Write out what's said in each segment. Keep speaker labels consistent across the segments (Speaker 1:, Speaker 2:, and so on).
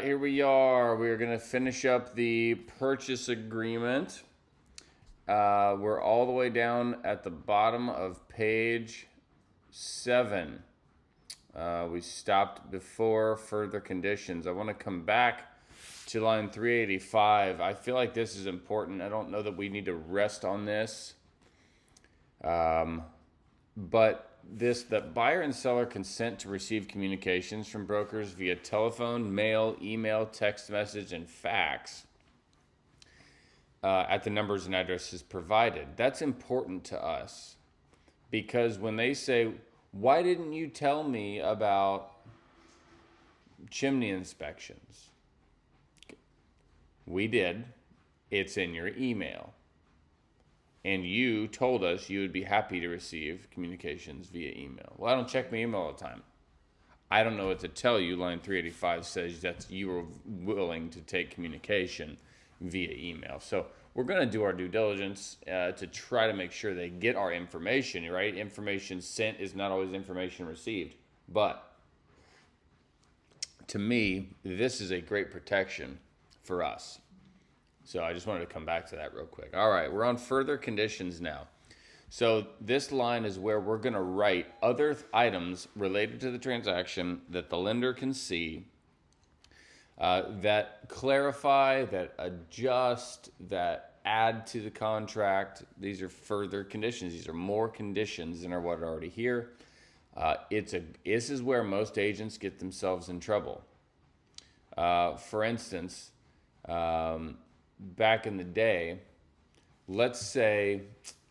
Speaker 1: here we are. We're going to finish up the purchase agreement. We're all the way down at the bottom of page 7. We stopped before further conditions. I want to come back to line 385. I feel like this is important. I don't know that we need to rest on this. But that buyer and seller consent to receive communications from brokers via telephone, mail, email, text message, and fax at the numbers and addresses provided. That's important to us because when they say, why didn't you tell me about chimney inspections? We did. It's in your email. And you told us you would be happy to receive communications via email. Well, I don't check my email all the time. I don't know what to tell you. Line 385 says that you are willing to take communication via email. So we're going to do our due diligence to try to make sure they get our information, right? Information sent is not always information received. But to me, this is a great protection for us. So I just wanted to come back to that real quick. All right, we're on further conditions now. So this line is where we're going to write other items related to the transaction that the lender can see, that clarify, that adjust, that add to the contract. These are further conditions. These are more conditions than are what are already here. This is where most agents get themselves in trouble. For instance, back in the day, let's say,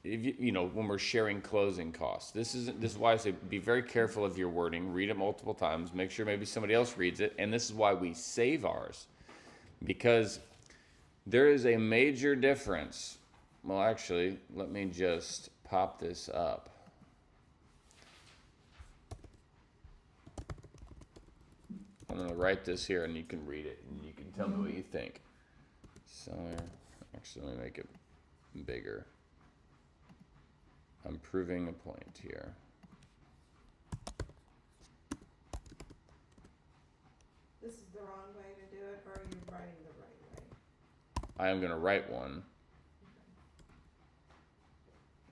Speaker 1: if when we're sharing closing costs, this is why I say be very careful of your wording. Read it multiple times. Make sure maybe somebody else reads it. And this is why we save ours, because there is a major difference. Well, actually, let me just pop this up. I'm going to write this here, and you can read it, and you can tell me what you think. Seller, actually, let me make it bigger. I'm proving a point here.
Speaker 2: This is the wrong way to do it, or are you writing the right way?
Speaker 1: I am going to write one.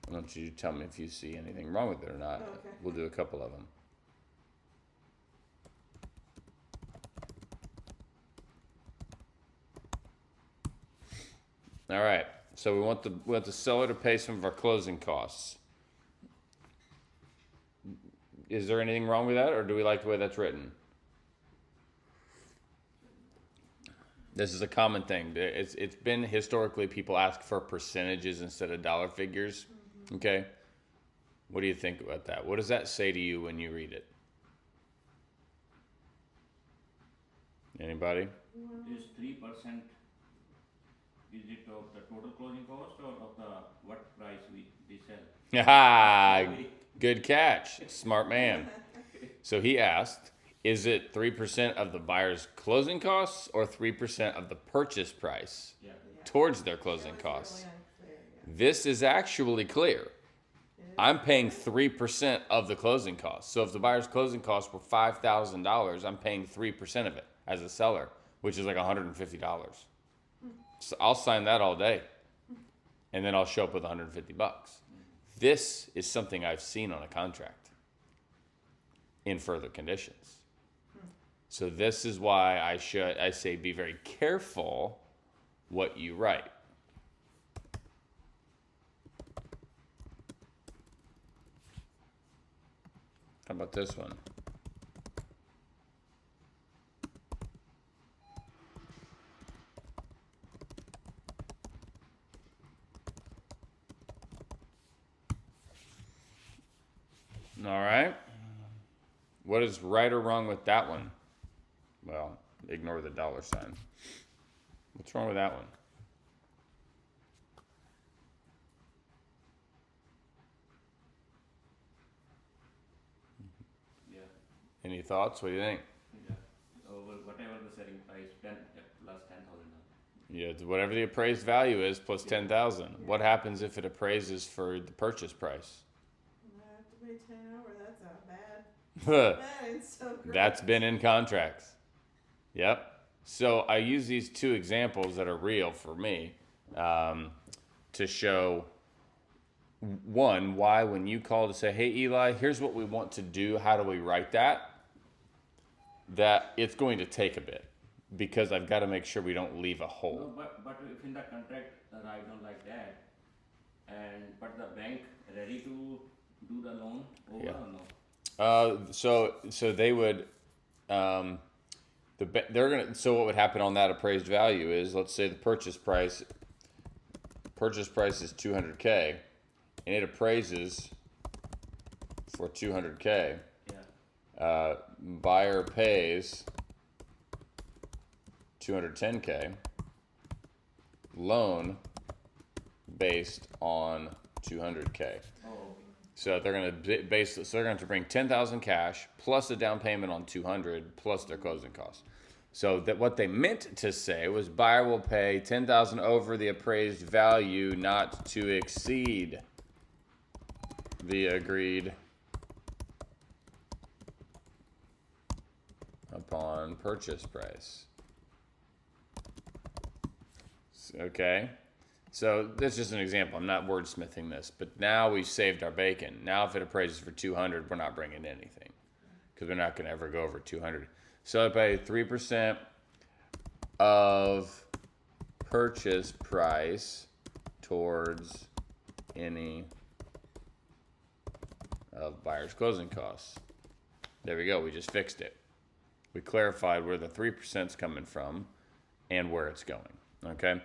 Speaker 1: I want you to tell me if you see anything wrong with it or not.
Speaker 2: Okay.
Speaker 1: We'll do a couple of them. All right. So we want the seller to pay some of our closing costs. Is there anything wrong with that, or do we like the way that's written? This is a common thing. It's been historically people ask for percentages instead of dollar figures. Mm-hmm. Okay. What do you think about that? What does that say to you when you read it? Anybody?
Speaker 3: Is 3%, is it of the total closing cost or of the what price we sell?
Speaker 1: Ah, good catch. Smart man. So he asked, is it 3% of the buyer's closing costs or 3% of the purchase price towards their closing costs?
Speaker 2: Really unclear,
Speaker 1: This is actually clear. I'm paying 3% of the closing costs. So if the buyer's closing costs were $5,000, I'm paying 3% of it as a seller, which is like $150. So I'll sign that all day, and then I'll show up with $150. This is something I've seen on a contract in further conditions. So this is why I say be very careful what you write. How about this one? All right. What is right or wrong with that one? Well, ignore the dollar sign. What's wrong with that one?
Speaker 3: Yeah.
Speaker 1: Any thoughts? What do you think?
Speaker 3: Yeah. Whatever the selling price, 10 plus 10,000.
Speaker 1: Yeah, it's whatever the appraised value is plus 10,000. What happens if it appraises for the purchase price?
Speaker 2: I have to pay 10 over. That's not bad. That is so great.
Speaker 1: That's been in contracts. Yep. So I use these two examples that are real for me to show one, why when you call to say, hey, Eli, here's what we want to do, how do we write that? That it's going to take a bit because I've got to make sure we don't leave a
Speaker 3: No,
Speaker 1: hole.
Speaker 3: but if in the contract write down like that, but the bank ready to do the loan over
Speaker 1: Yeah.
Speaker 3: or no?
Speaker 1: So they would, they're gonna. So what would happen on that appraised value is, let's say the purchase price is 200K, and it appraises for 200K.
Speaker 3: Yeah.
Speaker 1: Buyer pays 210K. Loan based on 200K.
Speaker 3: Oh, okay.
Speaker 1: So they're gonna base. So they're going to bring 10,000 cash plus a down payment on 200 plus their closing costs. So that what they meant to say was buyer will pay 10,000 over the appraised value, not to exceed the agreed upon purchase price. Okay. So that's just an example. I'm not wordsmithing this, but now we've saved our bacon. Now if it appraises for 200, we're not bringing anything because we're not going to ever go over 200. So I pay 3% of purchase price towards any of buyer's closing costs. There we go. We just fixed it. We clarified where the 3% is coming from and where it's going. Okay.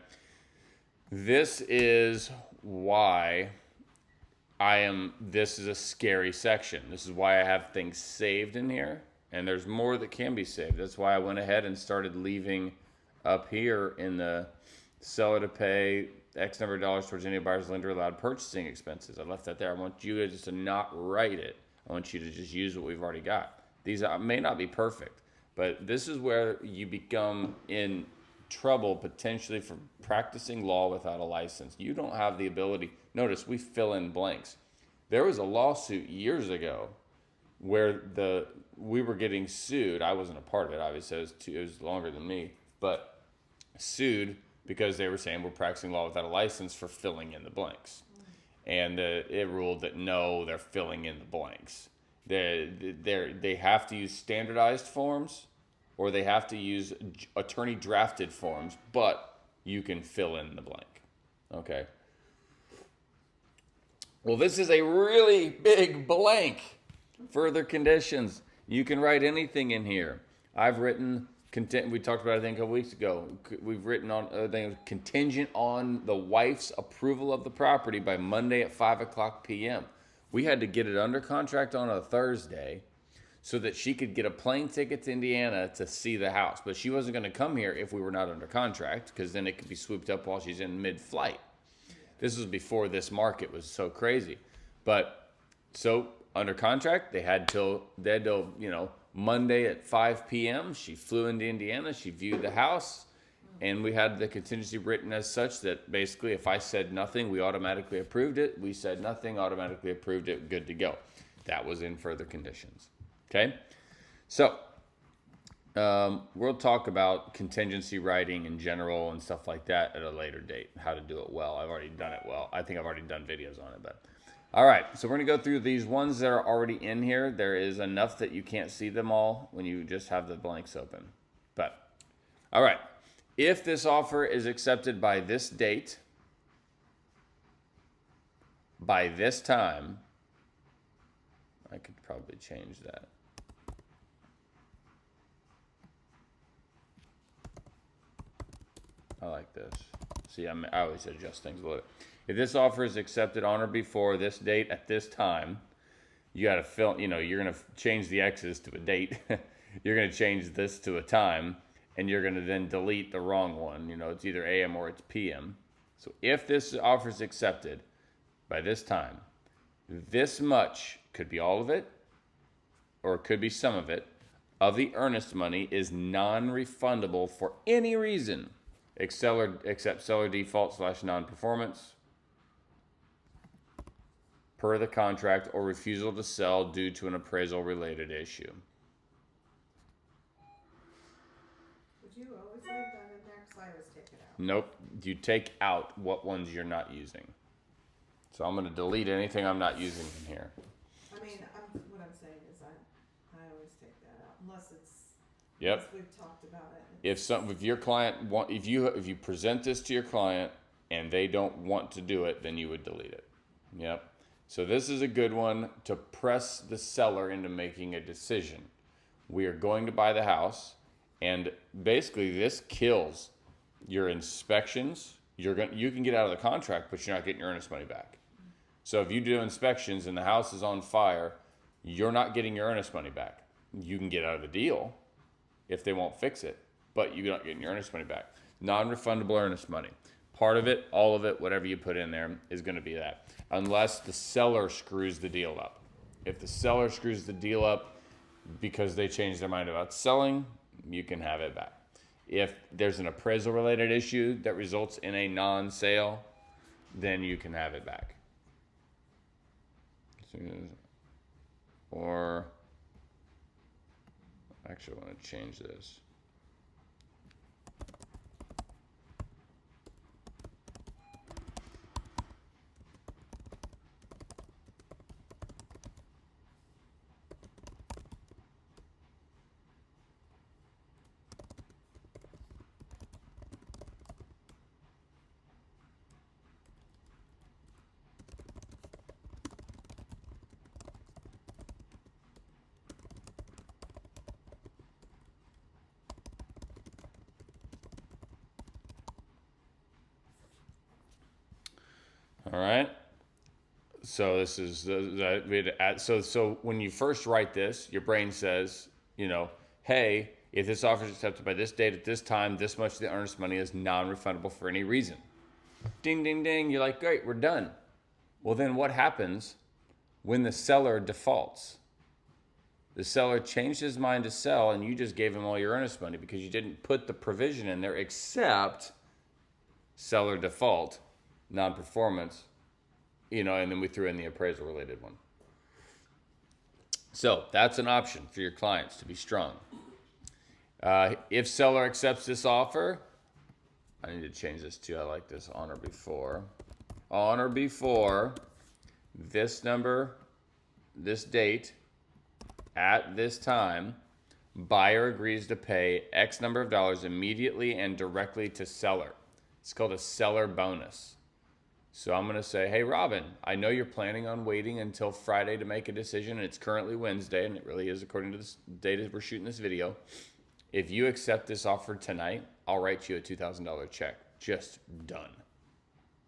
Speaker 1: This is why this is a scary section. This is why I have things saved in here, and there's more that can be saved. That's why I went ahead and started leaving up here in the seller to pay X number of dollars towards any buyer's lender allowed purchasing expenses. I left that there. I want you to just to not write it. I want you to just use what we've already got. These may not be perfect, but this is where you become in trouble potentially for practicing law without a license. You don't have the ability. Notice we fill in blanks. There was a lawsuit years ago where we were getting sued. I wasn't a part of it, obviously. It was longer than me, but sued because they were saying we're practicing law without a license for filling in the blanks. And it ruled that no, they're filling in the blanks. They have to use standardized forms, or they have to use attorney drafted forms, but you can fill in the blank. Okay. Well, this is a really big blank. Further conditions. You can write anything in here. I've written, we talked about it, I think, a couple weeks ago. We've written on contingent on the wife's approval of the property by Monday at 5:00 p.m. We had to get it under contract on a Thursday so that she could get a plane ticket to Indiana to see the house. But she wasn't going to come here if we were not under contract, because then it could be swooped up while she's in mid-flight. This was before this market was so crazy. But so under contract, they had till Monday at 5 p.m. She flew into Indiana. She viewed the house. And we had the contingency written as such that basically if I said nothing, we automatically approved it. We said nothing, automatically approved it, good to go. That was in further conditions. Okay? So, we'll talk about contingency writing in general and stuff like that at a later date, how to do it well. I've already done it well. I think I've already done videos on it, but... All right, so we're going to go through these ones that are already in here. There is enough that you can't see them all when you just have the blanks open. But, all right. If this offer is accepted by this date, by this time, I could probably change that. I like this. See, I always adjust things a little bit. If this offer is accepted on or before this date at this time, you got to fill, you're going to change the X's to a date. You're going to change this to a time, and you're going to then delete the wrong one. It's either AM or it's PM. So if this offer is accepted by this time, this much, could be all of it, or it could be some of it, of the earnest money is non-refundable for any reason, except seller default / non-performance per the contract or refusal to sell due to an appraisal related issue.
Speaker 2: But you always leave that in there? 'Cause I always take it out.
Speaker 1: Nope. You take out what ones you're not using. So I'm going to delete anything I'm not using in here.
Speaker 2: I mean, what I'm saying is I always take that out unless it's,
Speaker 1: Yep.
Speaker 2: unless we've talked about it.
Speaker 1: If your client if you present this to your client and they don't want to do it, then you would delete it. Yep. So this is a good one to press the seller into making a decision. We are going to buy the house, and basically this kills your inspections. You can get out of the contract, but you're not getting your earnest money back. So if you do inspections and the house is on fire, you're not getting your earnest money back. You can get out of the deal if they won't fix it, but you're not getting your earnest money back. Non-refundable earnest money. Part of it, all of it, whatever you put in there is going to be that. Unless the seller screws the deal up. If the seller screws the deal up because they change their mind about selling, you can have it back. If there's an appraisal related issue that results in a non-sale, then you can have it back. Or, actually I want to change this. All right. So this is so when you first write this, your brain says, hey, if this offer is accepted by this date at this time, this much of the earnest money is non-refundable for any reason. Ding, ding, ding. You're like, great, we're done. Well, then what happens when the seller defaults? The seller changed his mind to sell, and you just gave him all your earnest money because you didn't put the provision in there except seller default, non-performance, and then we threw in the appraisal related one. So that's an option for your clients to be strong. If seller accepts this offer, I need to change this too. I like this on or before. On or before this number, this date, at this time, buyer agrees to pay X number of dollars immediately and directly to seller. It's called a seller bonus. So I'm going to say, hey, Robin, I know you're planning on waiting until Friday to make a decision, and it's currently Wednesday, and it really is according to the date we're shooting this video. If you accept this offer tonight, I'll write you a $2,000 check. Just done.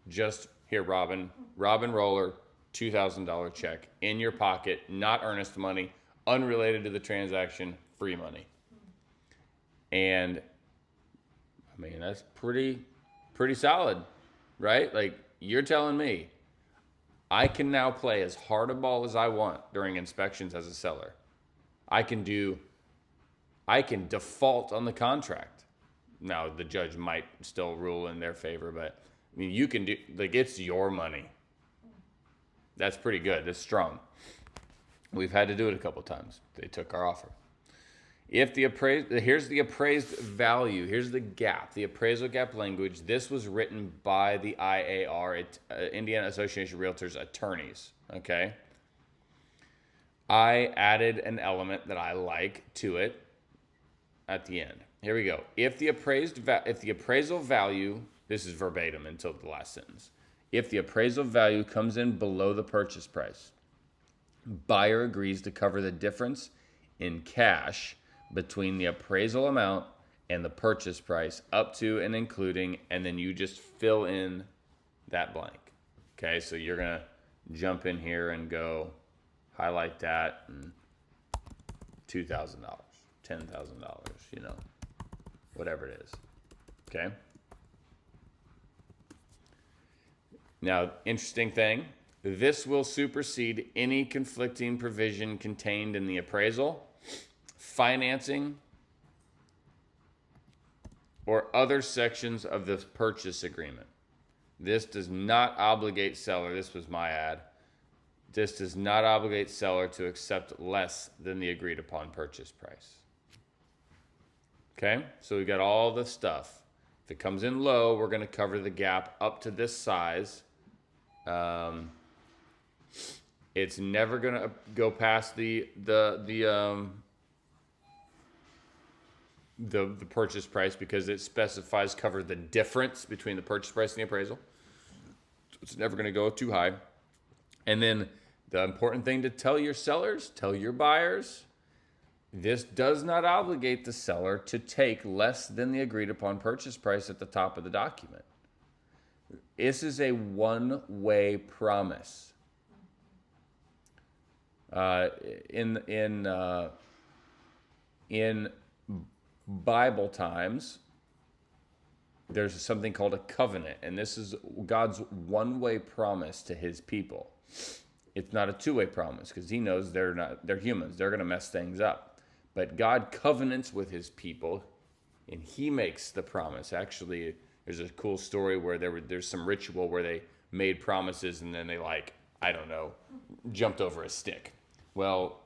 Speaker 1: Just here, Robin Roller, $2,000 check in your pocket, not earnest money, unrelated to the transaction, free money. And I mean, that's pretty solid, right? Like, you're telling me I can now play as hard a ball as I want during inspections as a seller. I can default on the contract. Now, the judge might still rule in their favor, but I mean, you can do, like, it's your money. That's pretty good. That's strong. We've had to do it a couple times. They took our offer. If here's the appraised value. Here's the gap, the appraisal gap language. This was written by the IAR, Indiana Association of Realtors attorneys. Okay. I added an element that I like to it at the end. Here we go. If the appraisal value, this is verbatim until the last sentence. If the appraisal value comes in below the purchase price, buyer agrees to cover the difference in cash between the appraisal amount and the purchase price up to and including, and then you just fill in that blank. Okay, so you're going to jump in here and go highlight that and $2,000, $10,000, whatever it is. Okay. Now, interesting thing, this will supersede any conflicting provision contained in the appraisal, financing, or other sections of the purchase agreement. This does not obligate seller. This was my ad. This does not obligate seller to accept less than the agreed upon purchase price. Okay, so we got all the stuff. If it comes in low, we're going to cover the gap up to this size. It's never going to go past the purchase price because it specifies cover the difference between the purchase price and the appraisal. So it's never going to go too high. And then the important thing to tell your sellers, tell your buyers, this does not obligate the seller to take less than the agreed upon purchase price at the top of the document. This is a one-way promise. In Bible times, there's something called a covenant, and this is God's one-way promise to his people. It's not a two-way promise because he knows they're humans. They're going to mess things up. But God covenants with his people, and he makes the promise. Actually, there's a cool story where there's some ritual where they made promises and then they jumped over a stick. Well,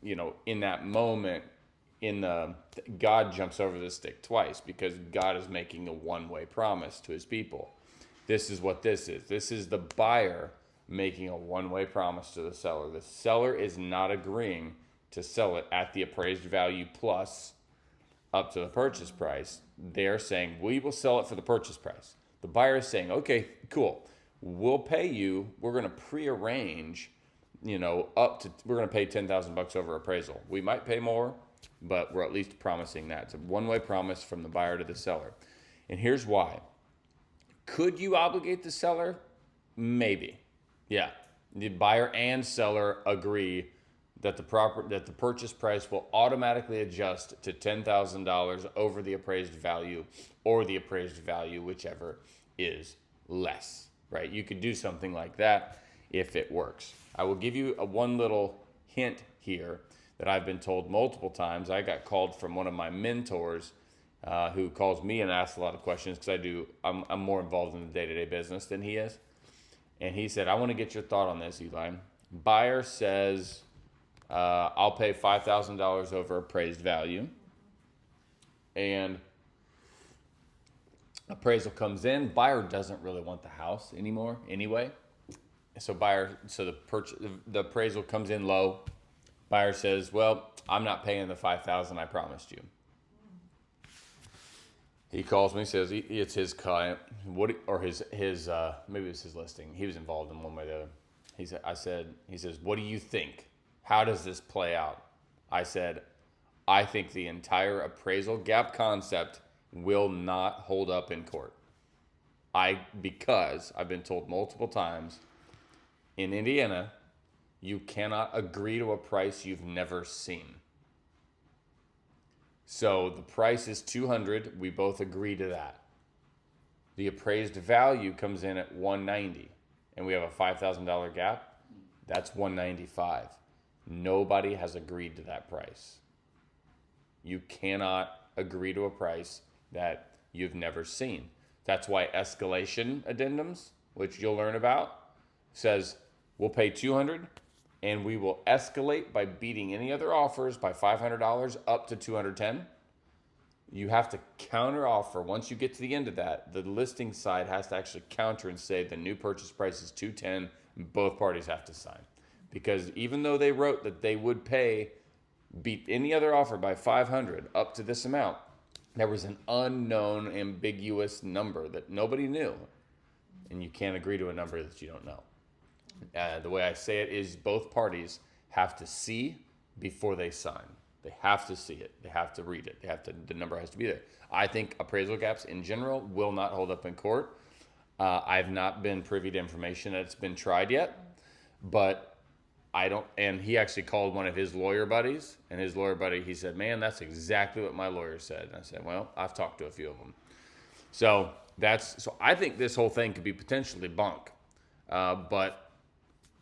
Speaker 1: in that moment, God jumps over the stick twice because God is making a one-way promise to his people. This is what this is. This is the buyer making a one-way promise to the seller. The seller is not agreeing to sell it at the appraised value plus up to the purchase price. They're saying, we will sell it for the purchase price. The buyer is saying, okay, cool. We'll pay you. We're going to prearrange, we're going to pay $10,000 over appraisal. We might pay more, but we're at least promising that. It's a one-way promise from the buyer to the seller. And here's why. Could you obligate the seller? Maybe. Yeah. The buyer and seller agree that the purchase price will automatically adjust to $10,000 over the appraised value or the appraised value, whichever is less, right? You could do something like that if it works. I will give you one little hint here that I've been told multiple times. I got called from one of my mentors who calls me and asks a lot of questions because I'm more involved in the day-to-day business than he is. And he said, I want to get your thought on this, Eli. Buyer says, I'll pay $5,000 over appraised value. And appraisal comes in. Buyer doesn't really want the house anymore anyway. So the appraisal comes in low. Buyer says, well, I'm not paying the $5,000 I promised you. He calls me, says it's his client, maybe it's his listing. He was involved in one way or the other. He says, what do you think? How does this play out? I said, I think the entire appraisal gap concept will not hold up in court. Because I've been told multiple times, in Indiana, you cannot agree to a price you've never seen. So the price is $200. We both agree to that. The appraised value comes in at $190, and we have a $5,000 gap. That's $195. Nobody has agreed to that price. You cannot agree to a price that you've never seen. That's why escalation addendums, which you'll learn about, says we'll pay $200 and we will escalate by beating any other offers by $500 up to $210. You have to counter offer. Once you get to the end of that, the listing side has to actually counter and say the new purchase price is $210 and both parties have to sign. Because even though they wrote that they would beat any other offer by $500 up to this amount, there was an unknown, ambiguous number that nobody knew. And you can't agree to a number that you don't know. The way I say it is both parties have to see before they sign. They have to see it. They have to read it. The number has to be there. I think appraisal gaps in general will not hold up in court. I've not been privy to information that's been tried yet, but I don't. And he actually called one of his lawyer buddies, and his lawyer buddy, he said, "Man, that's exactly what my lawyer said." And I said, "Well, I've talked to a few of them." So I think this whole thing could be potentially bunk, but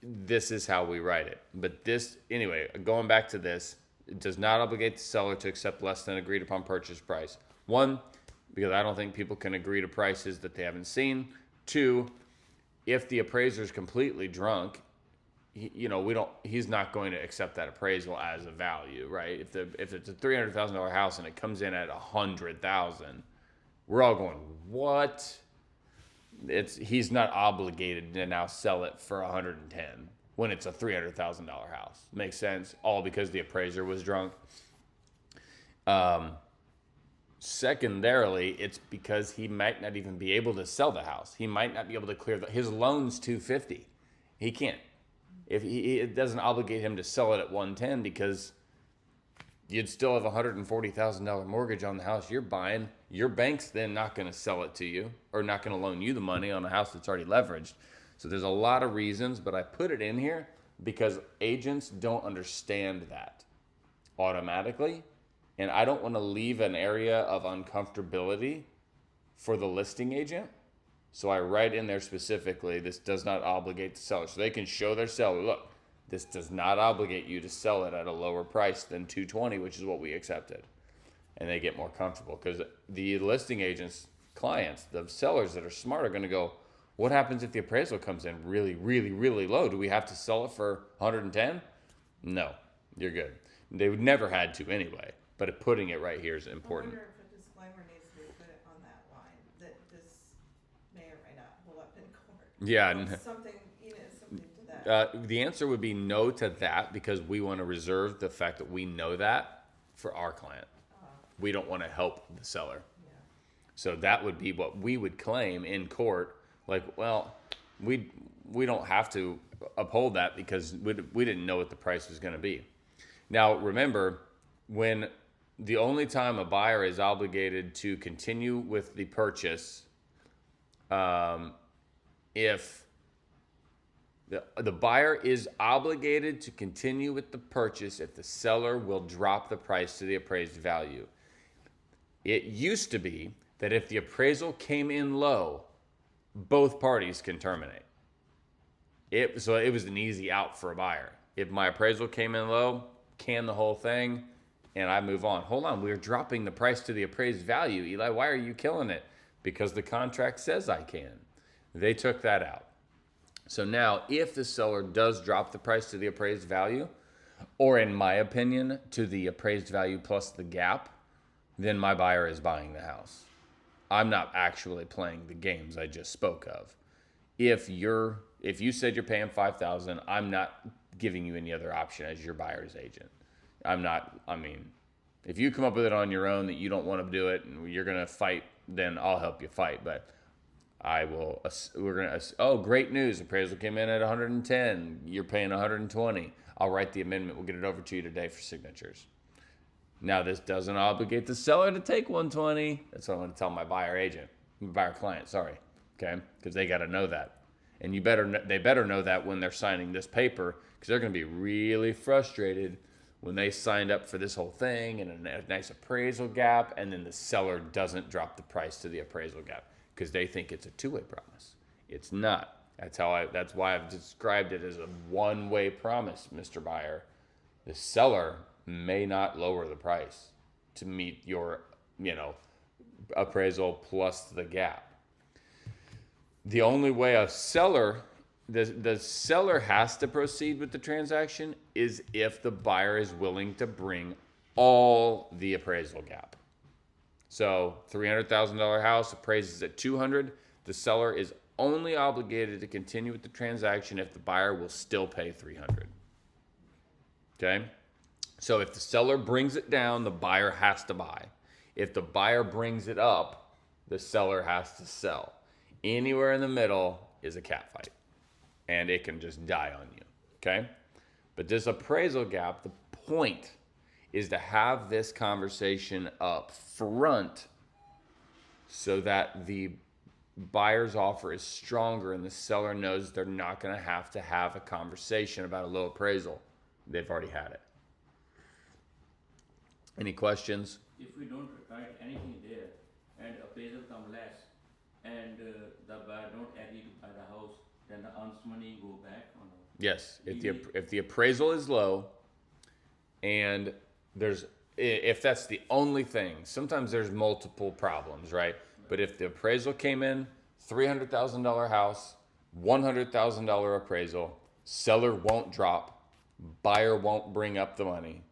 Speaker 1: this is how we write it. But anyway, going back to this, it does not obligate the seller to accept less than agreed upon purchase price. 1, because I don't think people can agree to prices that they haven't seen. 2, if the appraiser is completely drunk, he's not going to accept that appraisal as a value, right? If it's a $300,000 house and it comes in at 100,000, we're all going, what? He's not obligated to now sell it for 110 when it's a $300,000 house. Makes sense? All because the appraiser was drunk. Secondarily, it's because he might not even be able to sell the house. He might not be able to clear his loan's $250. He can't. It doesn't obligate him to sell it at 110 because you'd still have a $140,000 mortgage on the house you're buying. Your bank's then not going to sell it to you or not going to loan you the money on a house that's already leveraged. So there's a lot of reasons, but I put it in here because agents don't understand that automatically. And I don't want to leave an area of uncomfortability for the listing agent. So I write in there specifically, this does not obligate the seller. So they can show their seller, look, this does not obligate you to sell it at a lower price than $220, which is what we accepted. And they get more comfortable because the listing agents, clients, the sellers that are smart are going to go, what happens if the appraisal comes in really, really, really low? Do we have to sell it for 110? No, you're good. They would never had to anyway, but putting it right here is important.
Speaker 2: I wonder if a disclaimer needs to be put on that line, that this may or may not hold up in court.
Speaker 1: Yeah.
Speaker 2: Something to that.
Speaker 1: The answer would be no to that because we want to reserve the fact that we know that for our client. We don't want to help the seller.
Speaker 2: Yeah.
Speaker 1: So that would be what we would claim in court. Like, well, we don't have to uphold that because we didn't know what the price was going to be. Now, remember, when the only time a buyer is obligated to continue with the purchase, if the buyer is obligated to continue with the purchase if the seller will drop the price to the appraised value. It used to be that if the appraisal came in low, both parties can terminate. So it was an easy out for a buyer. If my appraisal came in low, can the whole thing, and I move on. Hold on, we're dropping the price to the appraised value. Eli, why are you killing it? Because the contract says I can. They took that out. So now, if the seller does drop the price to the appraised value, or in my opinion, to the appraised value plus the gap, then my buyer is buying the house. I'm not actually playing the games I just spoke of. If you said you're paying $5,000, I'm not giving you any other option as your buyer's agent. If you come up with it on your own that you don't want to do it and you're going to fight, then I'll help you fight. But great news. Appraisal came in at 110. You're paying 120. I'll write the amendment. We'll get it over to you today for signatures. Now, this doesn't obligate the seller to take 120. That's what I'm going to tell my buyer client, okay? Because they got to know that. And they better know that when they're signing this paper, because they're going to be really frustrated when they signed up for this whole thing and a nice appraisal gap, and then the seller doesn't drop the price to the appraisal gap because they think it's a two-way promise. It's not. That's why I've described it as a one-way promise, Mr. Buyer. The seller may not lower the price to meet your, appraisal plus the gap. The only way the seller has to proceed with the transaction is if the buyer is willing to bring all the appraisal gap. So $300,000 house appraises at $200,000. The seller is only obligated to continue with the transaction if the buyer will still pay $300,000. Okay? So if the seller brings it down, the buyer has to buy. If the buyer brings it up, the seller has to sell. Anywhere in the middle is a cat fight, and it can just die on you, okay? But this appraisal gap, the point is to have this conversation up front so that the buyer's offer is stronger and the seller knows they're not going to have a conversation about a low appraisal. They've already had it. Any questions?
Speaker 3: If we don't write anything there and appraisal come less and the buyer don't agree to buy the house, then the earned money go back or no?
Speaker 1: Yes, if the appraisal is low and if that's the only thing, sometimes there's multiple problems, right? But if the appraisal came in, $300,000 house, $100,000 appraisal, Seller won't drop. Buyer won't bring up the money.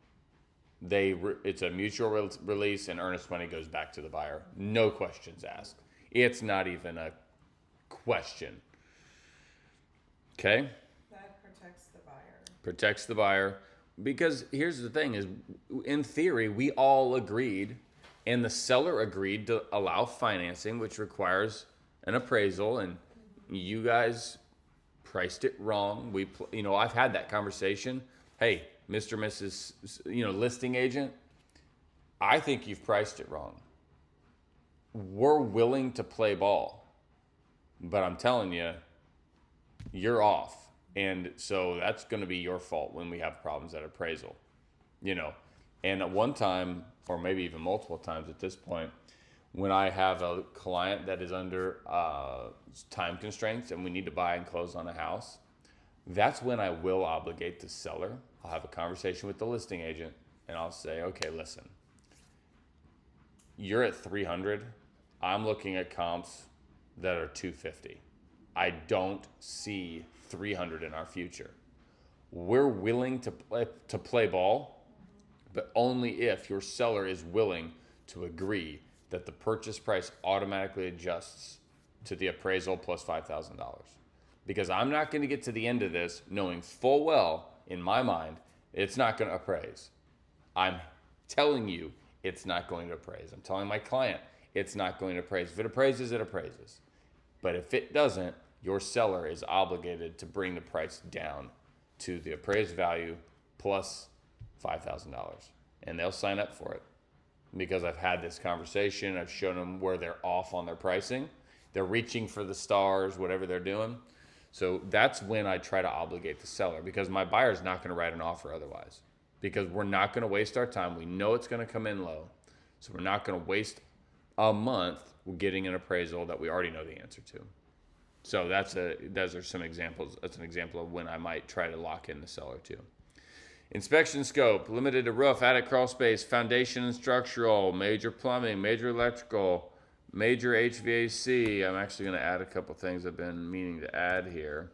Speaker 1: It's a mutual release, and earnest money goes back to the buyer. No questions asked. It's not even a question. Okay?
Speaker 2: That protects the buyer.
Speaker 1: Protects the buyer. Because here's the thing is, in theory, we all agreed, and the seller agreed to allow financing, which requires an appraisal, and you guys priced it wrong. I've had that conversation. Hey, Mr. Mrs. Listing agent, I think you've priced it wrong. We're willing to play ball, but I'm telling you, you're off. And so that's going to be your fault when we have problems at appraisal, And at one time, or maybe even multiple times at this point, when I have a client that is under time constraints and we need to buy and close on a house, that's when I will obligate the seller. I'll have a conversation with the listing agent and I'll say, okay, listen, you're at 300. I'm looking at comps that are 250. I don't see 300 in our future. We're willing to play ball, but only if your seller is willing to agree that the purchase price automatically adjusts to the appraisal plus $5,000. Because I'm not going to get to the end of this knowing full well, in my mind, it's not going to appraise. I'm telling you it's not going to appraise. I'm telling my client it's not going to appraise. If it appraises, it appraises. But if it doesn't, your seller is obligated to bring the price down to the appraised value plus $5,000. And they'll sign up for it. Because I've had this conversation, I've shown them where they're off on their pricing. They're reaching for the stars, whatever they're doing. So that's when I try to obligate the seller, because my buyer's not going to write an offer otherwise. Because we're not going to waste our time. We know it's going to come in low. So we're not going to waste a month getting an appraisal that we already know the answer to. So those are some examples. That's an example of when I might try to lock in the seller too. Inspection scope, limited to roof, attic, crawl space, foundation and structural, major plumbing, major electrical, major HVAC. I'm actually going to add a couple things I've been meaning to add here.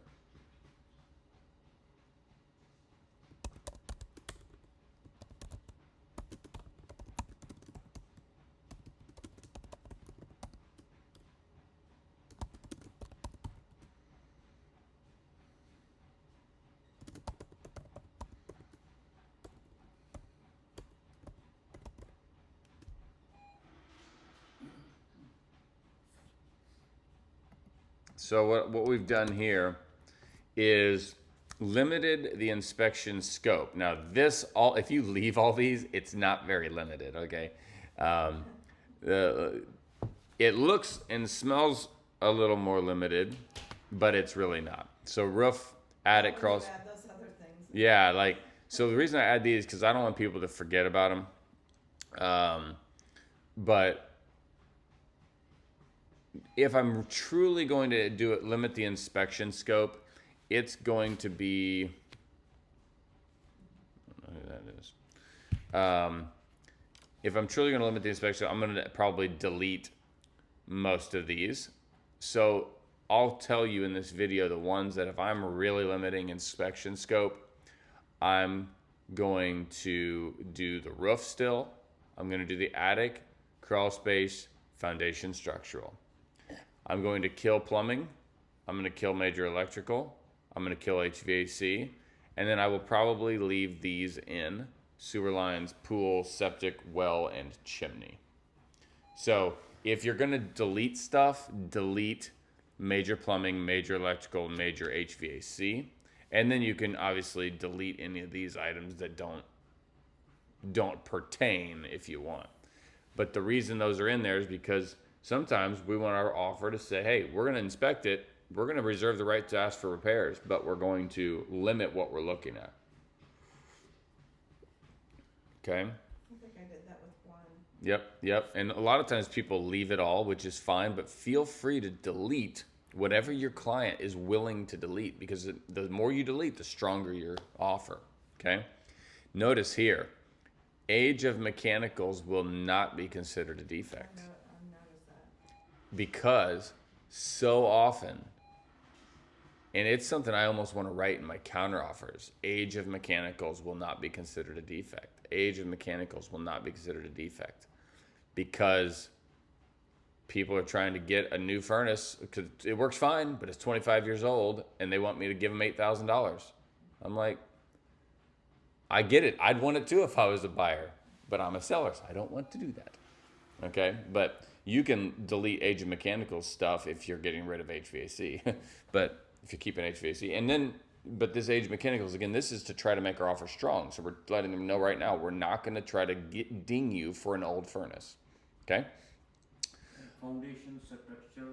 Speaker 1: So what we've done here is limited the inspection scope. Now if you leave all these, it's not very limited, okay? It looks and smells a little more limited, but it's really not. So roof, attic, crawl.
Speaker 2: Add those other things.
Speaker 1: Yeah, so the reason I add these is because I don't want people to forget about them. But if I'm truly going to limit the inspection scope, it's going to be, I don't know who that is. If I'm truly going to limit the inspection, I'm going to probably delete most of these. So I'll tell you in this video the ones that if I'm really limiting inspection scope, I'm going to do the roof still. I'm going to do the attic, crawl space, foundation, structural. I'm going to kill plumbing. I'm going to kill major electrical. I'm going to kill HVAC. And then I will probably leave these in: sewer lines, pool, septic, well, and chimney. So if you're going to delete stuff, delete major plumbing, major electrical, major HVAC. And then you can obviously delete any of these items that don't pertain if you want. But the reason those are in there is because sometimes we want our offer to say, hey, we're going to inspect it. We're going to reserve the right to ask for repairs, but we're going to limit what we're looking at. Okay?
Speaker 2: I think I did that with one.
Speaker 1: Yep. And a lot of times people leave it all, which is fine, but feel free to delete whatever your client is willing to delete, because the more you delete, the stronger your offer. Okay? Notice here, age of mechanicals will not be considered a defect.
Speaker 2: I've noticed that.
Speaker 1: Because so often And it's something I almost want to write in my counter offers. Age of mechanicals will not be considered a defect. Age of mechanicals will not be considered a defect because people are trying to get a new furnace because it works fine, but it's 25 years old and they want me to give them $8,000. I'm like, I get it. I'd want it too if I was a buyer, but I'm a seller, so I don't want to do that. Okay, but you can delete age of mechanicals stuff if you're getting rid of HVAC, but if you're keeping HVAC, and then, but this age of mechanicals, again, this is to try to make our offer strong. So we're letting them know right now, we're not going to try to ding you for an old furnace. Okay.
Speaker 3: Foundation structure,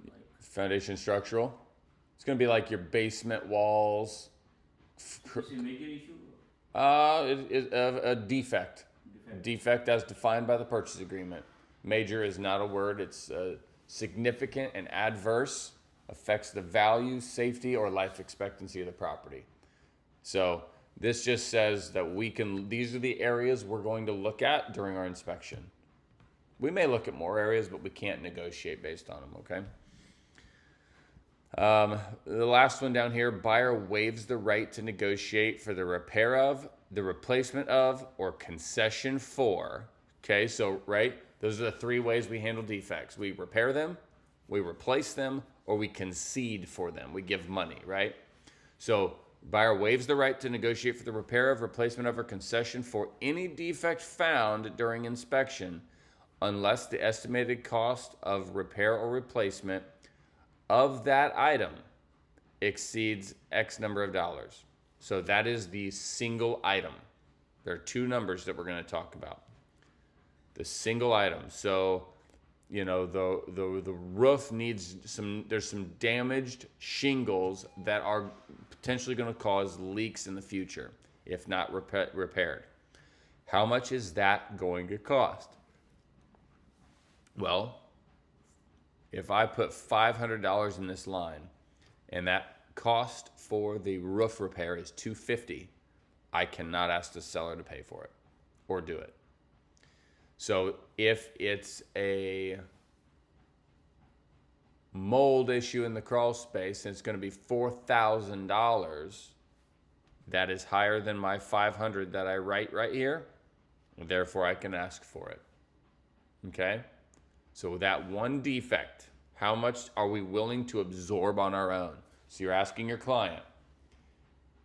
Speaker 3: like
Speaker 1: Foundation structural. It's going to be like your basement walls.
Speaker 3: it's a major issue.
Speaker 1: A defect.
Speaker 3: Defect.
Speaker 1: Defect as defined by the purchase agreement. Major is not a word. It's significant and adverse, affects the value, safety, or life expectancy of the property. So this just says that these are the areas we're going to look at during our inspection. We may look at more areas, but we can't negotiate based on them, okay? The last one down here, buyer waives the right to negotiate for the repair of, the replacement of, or concession for. Okay, so, right? Those are the three ways we handle defects. We repair them, we replace them, or we concede for them. We give money, right? So, buyer waives the right to negotiate for the repair of, replacement of, or concession for any defect found during inspection unless the estimated cost of repair or replacement of that item exceeds X number of dollars. So that is the single item. There are two numbers that we're going to talk about. The single item. So, you know, the roof needs there's some damaged shingles that are potentially going to cause leaks in the future if not repaired. How much is that going to cost? Well, if I put $500 in this line and that cost for the roof repair is $250, I cannot ask the seller to pay for it or do it. So if it's a mold issue in the crawl space and it's going to be $4,000, that is higher than my $500 that I write right here, and therefore I can ask for it. Okay? So that one defect, how much are we willing to absorb on our own? So you're asking your client,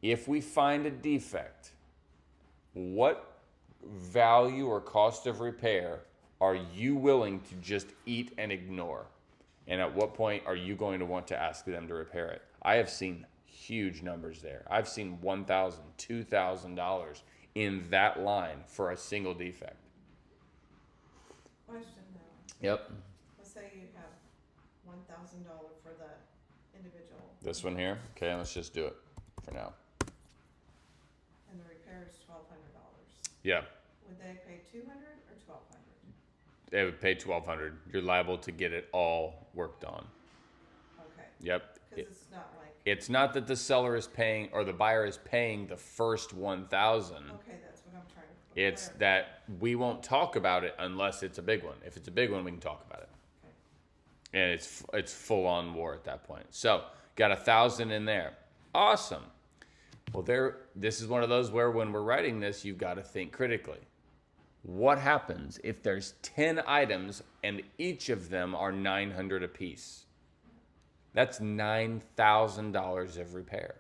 Speaker 1: if we find a defect, what value or cost of repair are you willing to just eat and ignore? And at what point are you going to want to ask them to repair it? I have seen huge numbers there. I've seen $1,000, $2,000 in that line for a single defect.
Speaker 2: Question though,
Speaker 1: Yep.
Speaker 2: let's say you have $1,000 for the individual
Speaker 1: This one here. Okay, let's just do it for now.
Speaker 2: and the repair is $1,200.
Speaker 1: Yeah,
Speaker 2: Would they pay $200 or $1,200?
Speaker 1: they would pay $1,200. You're liable to get it all worked on.
Speaker 2: Okay,
Speaker 1: Yep.
Speaker 2: because it's not like,
Speaker 1: It's not that the seller is paying or the buyer is paying the first 1,000.
Speaker 2: okay, that's what I'm trying to.
Speaker 1: It's
Speaker 2: clarify.
Speaker 1: that we won't talk about it unless it's a big one. If it's a big one, we can talk about it.
Speaker 2: Okay.
Speaker 1: And it's full on war at that point. So got 1,000 in there. Awesome. Well, this is one of those where when we're writing this, you've got to think critically. What happens if there's 10 items and each of them are $900 a piece? That's $9,000 of repair.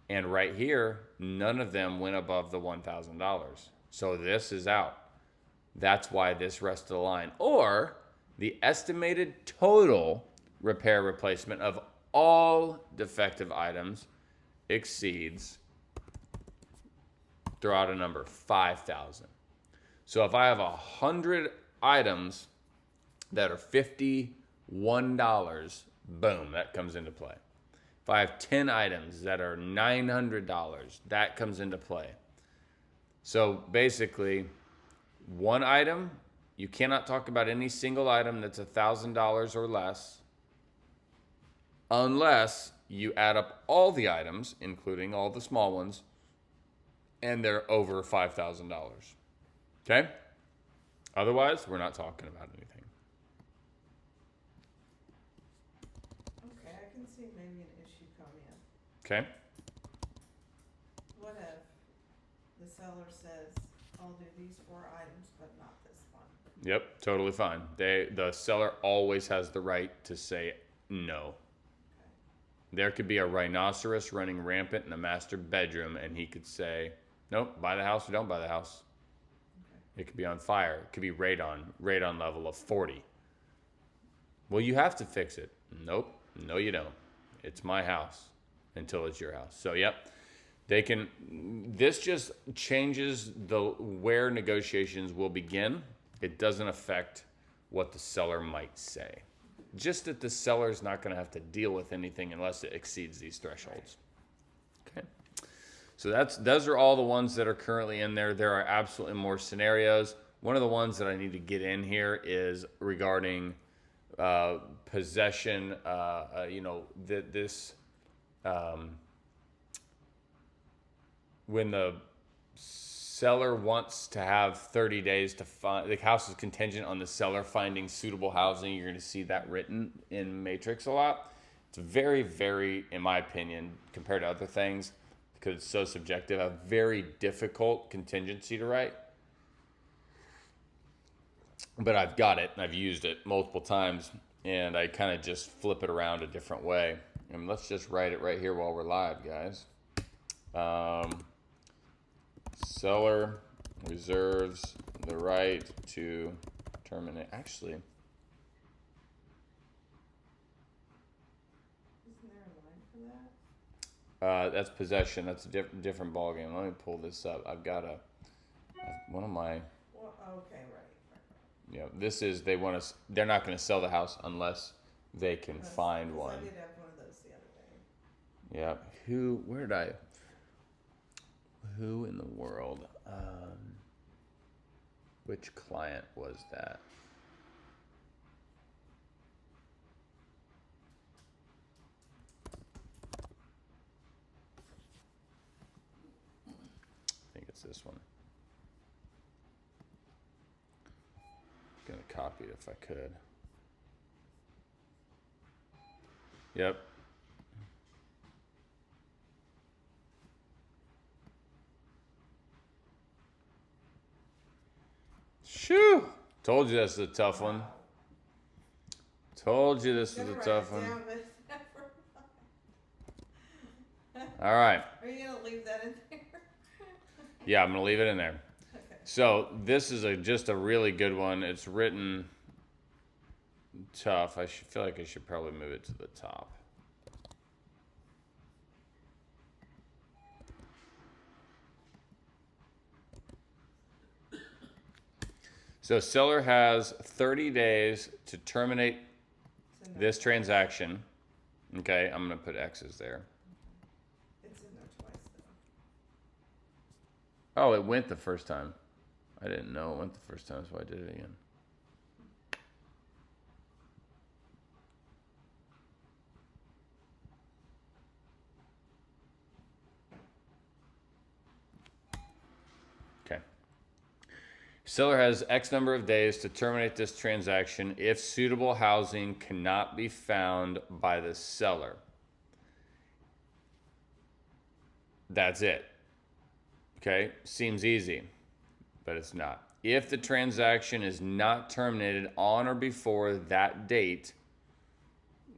Speaker 1: And right here, none of them went above the $1,000. So this is out. That's why this rest of the line. Or the estimated total repair replacement of all defective items exceeds, throw out a number, 5,000. So if I have 100 items that are $51, boom, that comes into play. If I have 10 items that are $900, that comes into play. So basically, one item, you cannot talk about any single item that's $1,000 or less unless you add up all the items, including all the small ones, and they're over $5,000. Okay? Otherwise, we're not talking about anything.
Speaker 2: Okay, I can see maybe an issue come in.
Speaker 1: Okay.
Speaker 2: What if the seller says, I'll do these 4 items, but not this one?
Speaker 1: Yep, totally fine. The seller always has the right to say no. There could be a rhinoceros running rampant in the master bedroom, and he could say, nope, buy the house or don't buy the house.
Speaker 2: Okay.
Speaker 1: It could be on fire. It could be radon level of 40. Well, you have to fix it. Nope, no you don't. It's my house until it's your house. So, yep, they can, this just changes where negotiations will begin. It doesn't affect what the seller might say. Just that the seller's not going to have to deal with anything unless it exceeds these thresholds. Okay. So those are all the ones that are currently in there. There are absolutely more scenarios. One of the ones that I need to get in here is regarding possession. When the seller wants to have 30 days to find, the house is contingent on the seller finding suitable housing. You're going to see that written in Matrix a lot. It's very, very, in my opinion, compared to other things, because it's so subjective, a very difficult contingency to write. But I've got it, and I've used it multiple times, and I kind of just flip it around a different way. And let's just write it right here while we're live, guys. Seller reserves the right to terminate. Actually,
Speaker 2: Isn't there a line for that?
Speaker 1: that's possession. That's a different ballgame. Let me pull this up. I've got one of my.
Speaker 2: Well, okay, right.
Speaker 1: Yeah, this is they're not going to sell the house unless they can find
Speaker 2: 'Cause
Speaker 1: one.
Speaker 2: I did have one of those the other day.
Speaker 1: Yeah. Who in the world? Which client was that? I think it's this one. I'm gonna copy it if I could. Yep. Shoo! Told you this is a tough one.
Speaker 2: Wow.
Speaker 1: Told you this was
Speaker 2: Gonna
Speaker 1: a
Speaker 2: write
Speaker 1: tough
Speaker 2: it
Speaker 1: one.
Speaker 2: down, but never mind.
Speaker 1: All right.
Speaker 2: Are you gonna leave that in there?
Speaker 1: Yeah, I'm gonna leave it in there.
Speaker 2: Okay.
Speaker 1: So this is just a really good one. It's written tough. I feel like I should probably move it to the top. So seller has 30 days to terminate
Speaker 2: It's in there
Speaker 1: this
Speaker 2: twice.
Speaker 1: transaction. Okay, I'm gonna put X's there.
Speaker 2: It's in there twice though.
Speaker 1: Oh, it went the first time. I didn't know it went the first time, so I did it again. Okay. Seller has X number of days to terminate this transaction if suitable housing cannot be found by the seller. That's it. Okay, seems easy, but it's not. If the transaction is not terminated on or before that date,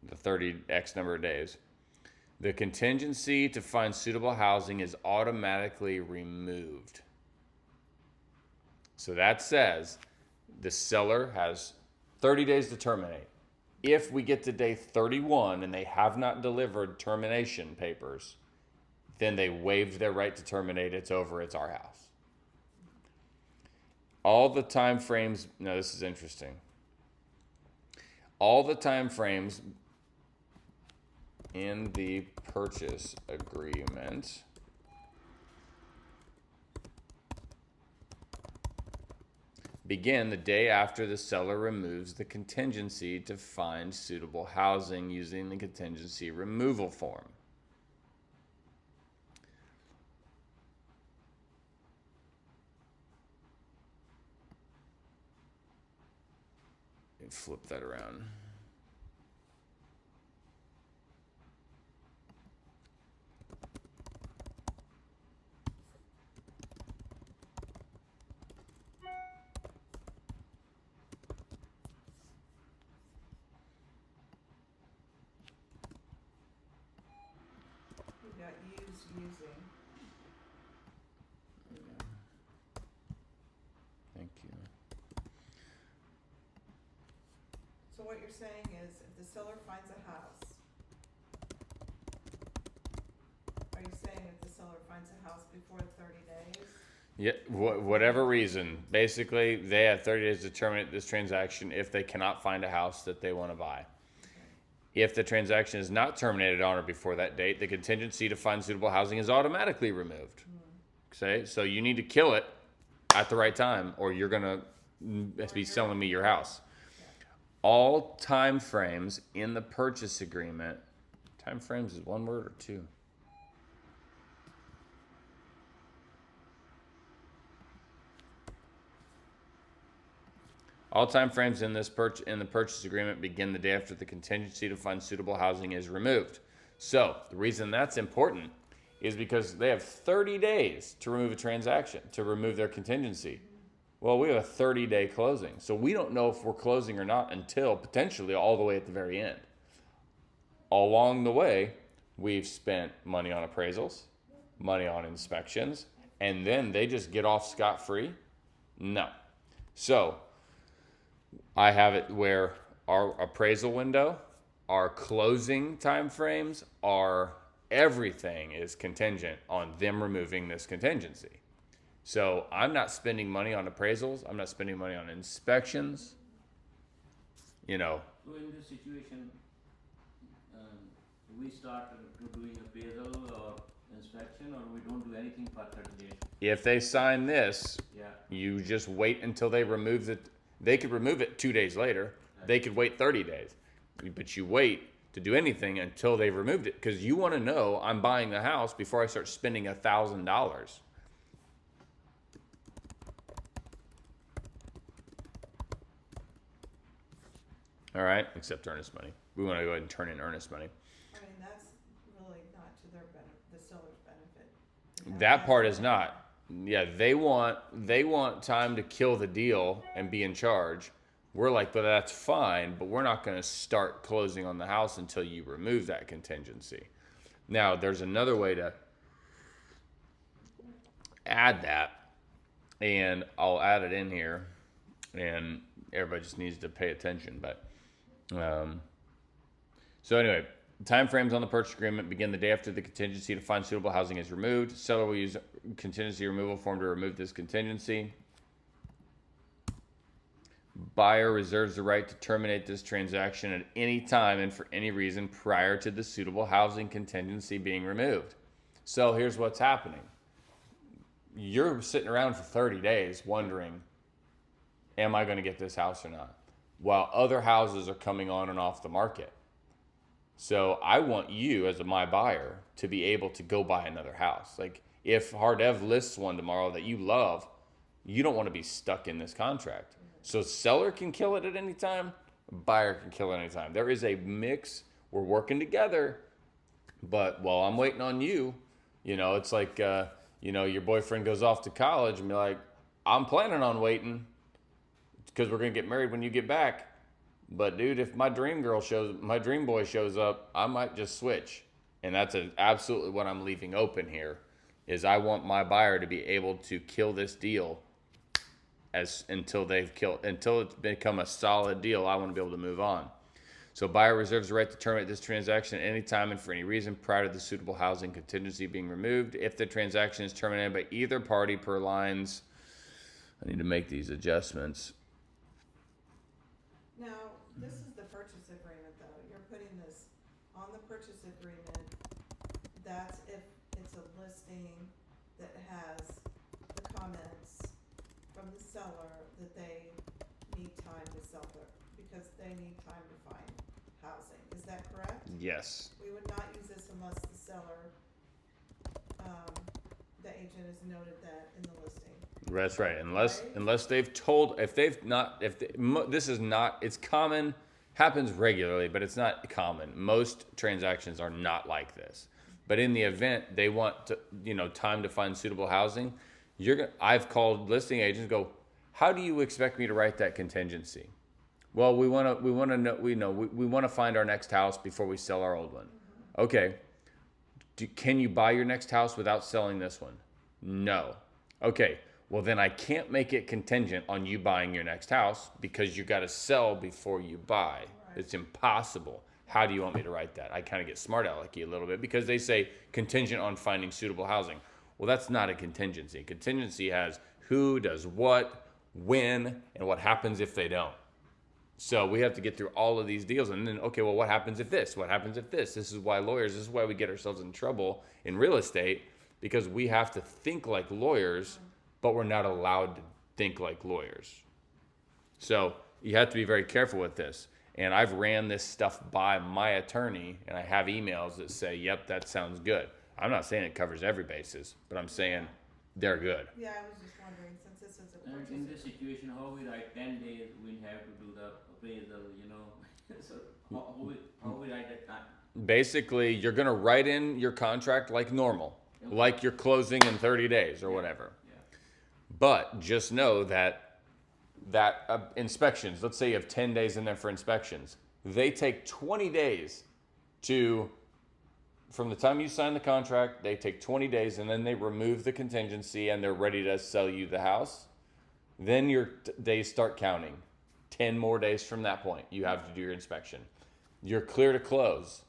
Speaker 1: the 30X number of days, the contingency to find suitable housing is automatically removed. So that says the seller has 30 days to terminate. If we get to day 31 and they have not delivered termination papers, then they waived their right to terminate. It's over. It's our house. All the time frames. No, this is interesting. All the time frames in the purchase agreement begin the day after the seller removes the contingency to find suitable housing using the contingency removal form. Flip that around.
Speaker 2: confusing.
Speaker 1: Thank you.
Speaker 2: So what you're saying is if the seller finds a house, are you saying if the seller finds a house before 30 days?
Speaker 1: Yeah, whatever reason, basically they have 30 days to terminate this transaction if they cannot find a house that they want to buy. If the transaction is not terminated on or before that date, the contingency to find suitable housing is automatically removed. Okay, so you need to kill it at the right time, or you're gonna be selling me your house. All time frames in the purchase agreement. Time frames is one word or two? All time frames in the purchase agreement begin the day after the contingency to find suitable housing is removed. So the reason that's important is because they have 30 days to remove a transaction, to remove their contingency. Well, we have a 30-day closing, so we don't know if we're closing or not until potentially all the way at the very end. Along the way, we've spent money on appraisals, money on inspections, and then they just get off scot-free? No. So I have it where our appraisal window, our closing timeframes, everything is contingent on them removing this contingency. So I'm not spending money on appraisals. I'm not spending money on inspections.
Speaker 3: So in this situation, we start doing appraisal or inspection, or we don't do anything for 30 days?
Speaker 1: If they sign this,
Speaker 3: Yeah.
Speaker 1: you just wait until they remove it. They could remove it 2 days later. They could wait 30 days. But you wait to do anything until they've removed it, because you want to know I'm buying the house before I start spending $1,000. All right, except earnest money. We want to go ahead and turn in earnest money.
Speaker 2: I mean, that's really not to their benefit, the seller's benefit.
Speaker 1: That part is not. Yeah, they want time to kill the deal and be in charge. We're like, but that's fine, but we're not going to start closing on the house until you remove that contingency. Now, there's another way to add that, and I'll add it in here, and everybody just needs to pay attention. But so anyway, time frames on the purchase agreement begin the day after the contingency to find suitable housing is removed. Seller will use contingency removal form to remove this contingency. Buyer reserves the right to terminate this transaction at any time and for any reason prior to the suitable housing contingency being removed. So here's what's happening. You're sitting around for 30 days wondering, am I going to get this house or not? While other houses are coming on and off the market. So I want you as my buyer to be able to go buy another house. Like if Hardev lists one tomorrow that you love, you don't want to be stuck in this contract. So seller can kill it at any time, buyer can kill it at any time. There is a mix. We're working together, but while I'm waiting on you, it's like, your boyfriend goes off to college and be like, I'm planning on waiting because we're going to get married when you get back. But dude, if my dream boy shows up, I might just switch. And that's absolutely what I'm leaving open here is I want my buyer to be able to kill this deal until it's become a solid deal. I want to be able to move on. So buyer reserves the right to terminate this transaction at any time and for any reason prior to the suitable housing contingency being removed. If the transaction is terminated by either party per lines, I need to make these adjustments.
Speaker 2: Now, this is the purchase agreement though. You're putting this on the purchase agreement. That's if it's a listing that has the comments from the seller that they need time to sell because they need time to find housing. Is that correct?
Speaker 1: Yes.
Speaker 2: We would not use this unless the seller, the agent has noted that in the listing.
Speaker 1: That's right.
Speaker 2: Right?
Speaker 1: Unless they've told, this is not, it's common, happens regularly, but it's not common. Most transactions are not like this. But in the event they want to, time to find suitable housing, I've called listing agents, go, how do you expect me to write that contingency? Well, we want to find our next house before we sell our old one. Mm-hmm. Okay. Can you buy your next house without selling this one? No. Okay, well then I can't make it contingent on you buying your next house because you got to sell before you buy. It's impossible. How do you want me to write that? I kind of get smart alecky a little bit because they say contingent on finding suitable housing. Well, that's not a contingency. Contingency has who does what, when, and what happens if they don't. So we have to get through all of these deals. And then, okay, well, what happens if this? What happens if this? This is why this is why we get ourselves in trouble in real estate, because we have to think like lawyers, but we're not allowed to think like lawyers. So you have to be very careful with this. And I've ran this stuff by my attorney, and I have emails that say, yep, that sounds good. I'm not saying it covers every basis, but I'm saying they're good.
Speaker 2: Yeah, I was just wondering, since this is a
Speaker 3: And
Speaker 2: purchase.
Speaker 3: in this situation, how we write 10 days, we have to do the appraisal, so how we write that time?
Speaker 1: Basically, you're going to write in your contract like normal, like you're closing in 30 days or whatever.
Speaker 3: Yeah.
Speaker 1: But just know that inspections, let's say you have 10 days in there for inspections, they take 20 days from the time you sign the contract, they take 20 days and then they remove the contingency and they're ready to sell you the house. Then your days start counting. 10 more days from that point, you have to do your inspection. You're clear to close.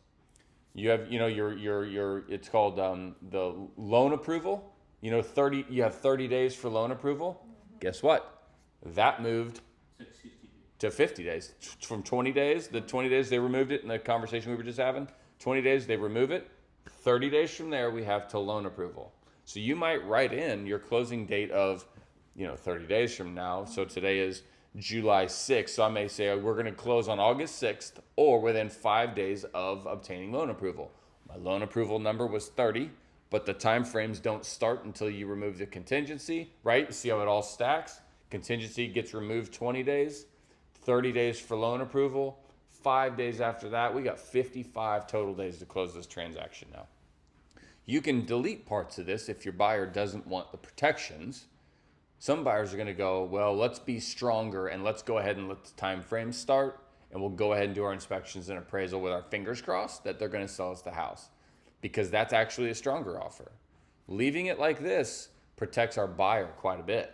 Speaker 1: You have, your it's called the loan approval. You have 30 days for loan approval. Guess what? That moved
Speaker 3: 60 days.
Speaker 1: to 50 days. From 20 days, the 20 days they removed it in the conversation we were just having. 20 days they remove it. 30 days from there we have to loan approval. So you might write in your closing date of 30 days from now. So today is July 6th. So I may say we're going to close on August 6th or within 5 days of obtaining loan approval. My loan approval number was 30, but the time frames don't start until you remove the contingency, right? See how it all stacks? Contingency gets removed 20 days, 30 days for loan approval. 5 days after that, we got 55 total days to close this transaction now. You can delete parts of this if your buyer doesn't want the protections. Some buyers are going to go, well, let's be stronger and let's go ahead and let the time frame start, and we'll go ahead and do our inspections and appraisal with our fingers crossed that they're going to sell us the house, because that's actually a stronger offer. Leaving it like this protects our buyer quite a bit,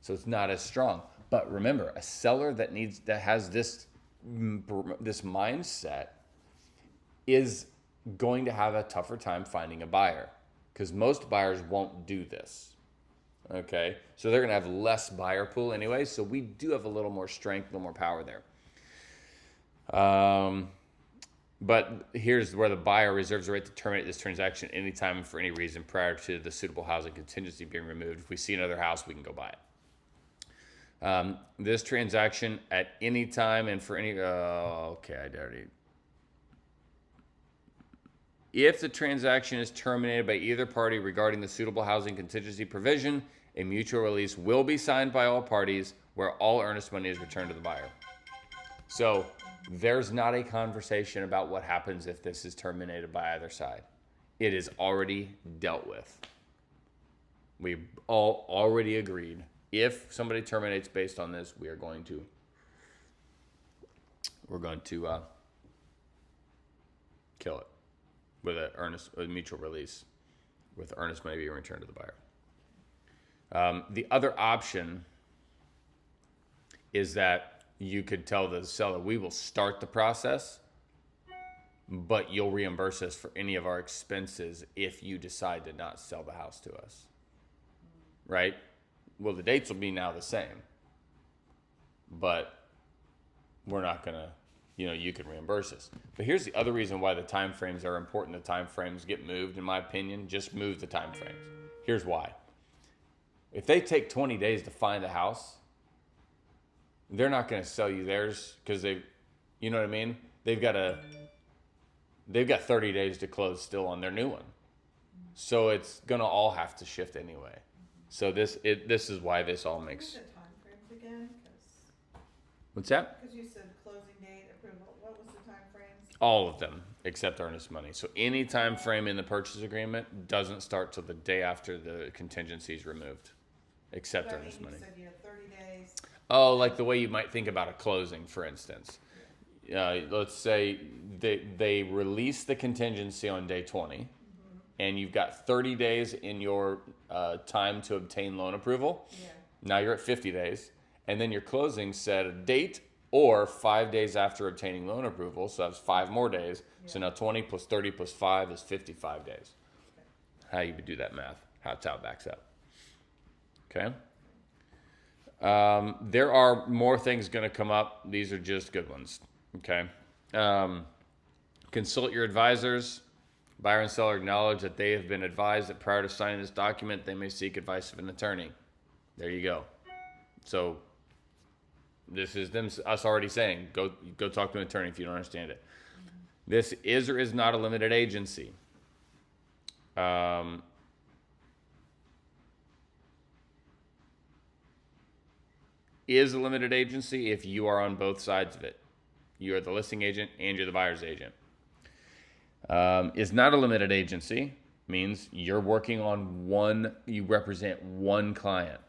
Speaker 1: so it's not as strong. But remember, a seller that has this mindset is going to have a tougher time finding a buyer, because most buyers won't do this. Okay, so they're going to have less buyer pool anyway, so we do have a little more strength, a little more power there. But here's where the buyer reserves the right to terminate this transaction anytime and for any reason prior to the suitable housing contingency being removed. If we see another house, we can go buy it. This transaction at any time and for any, if the transaction is terminated by either party regarding the suitable housing contingency provision, a mutual release will be signed by all parties where all earnest money is returned to the buyer. So there's not a conversation about what happens if this is terminated by either side. It is already dealt with. We all already agreed. If somebody terminates based on this, we're going to kill it with a mutual release, with earnest money being returned to the buyer. The other option is that you could tell the seller, we will start the process, but you'll reimburse us for any of our expenses if you decide to not sell the house to us. Right? Well, the dates will be now the same, but we're not going to, you can reimburse us. But here's the other reason why the time frames are important. The time frames get moved, in my opinion. Just move the time frames. Here's why. If they take 20 days to find a house, they're not going to sell you theirs because you know what I mean? They've got 30 days to close still on their new one. So it's going to all have to shift anyway. So this is why this all makes.
Speaker 2: What were the time frames again?
Speaker 1: What's that?
Speaker 2: Because you said closing date, approval. What was the time frames?
Speaker 1: All of them except earnest money. So any time frame in the purchase agreement doesn't start till the day after the contingency is removed, except
Speaker 2: But I
Speaker 1: earnest
Speaker 2: mean,
Speaker 1: money.
Speaker 2: you said you had 30 days.
Speaker 1: Oh, like the way you might think about a closing, for instance. Let's say they release the contingency on day 20. and you've got 30 days in your time to obtain loan approval.
Speaker 2: Yeah.
Speaker 1: Now you're at 50 days, and then your closing set a date or 5 days after obtaining loan approval. So that's 5 more days. So
Speaker 2: Yeah.
Speaker 1: now 20 plus 30 plus 5 is 55 days. How you would do that math? That's how it backs up. Okay. There are more things going to come up. These are just good ones. Okay. Consult your advisors. Buyer and seller acknowledge that they have been advised that prior to signing this document, they may seek advice of an attorney. There you go. So this is us already saying, go talk to an attorney if you don't understand it. This is or is not a limited agency. Is a limited agency if you are on both sides of it. You are the listing agent and you're the buyer's agent. Is not a limited agency means you're working on you represent one client.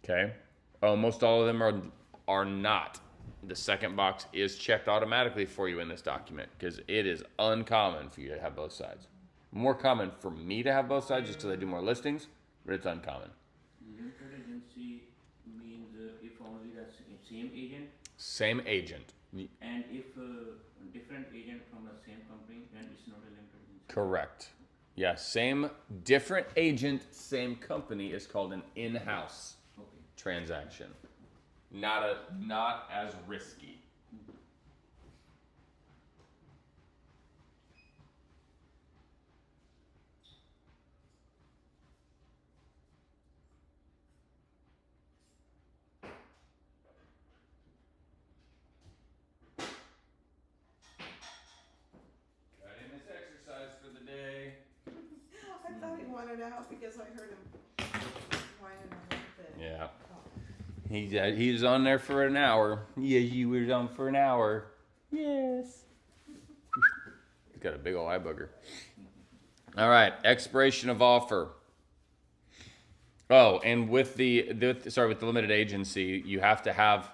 Speaker 1: Okay? Almost all of them are not. The second box is checked automatically for you in this document because it is uncommon for you to have both sides. More common for me to have both sides just because I do more listings, but it's uncommon.
Speaker 3: Limited agency means if only the same agent,
Speaker 1: Same agent.
Speaker 3: and if different agent from the same company, then it's not a limited agency.
Speaker 1: Correct. Yeah, same, different agent, same company is called an in-house
Speaker 3: Okay.
Speaker 1: transaction. Not as risky. Got in this exercise for the day.
Speaker 2: I thought he wanted out because I heard him whining a little bit.
Speaker 1: Yeah.
Speaker 2: Oh.
Speaker 1: He's on there for an hour. Yeah, you were on for an hour. Yes. He's got a big old eye booger. All right, expiration of offer. Oh, and with the limited agency, you have to have.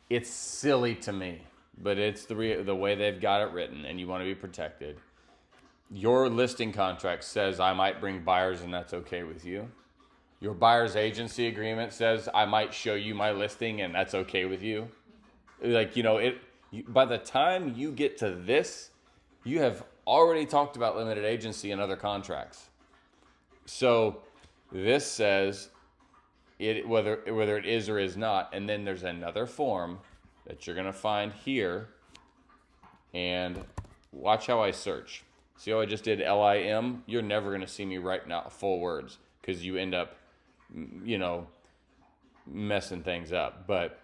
Speaker 1: It's silly to me, but it's the way they've got it written, and you want to be protected. Your listing contract says I might bring buyers, and that's okay with you. Your buyer's agency agreement says I might show you my listing, and that's okay with you. Like, by the time you get to this, you have already talked about limited agency in other contracts. So this says whether it is or is not, and then there's another form that you're gonna find here, and watch how I search. See how I just did LIM? You're never gonna see me writing out full words because you end up, messing things up. But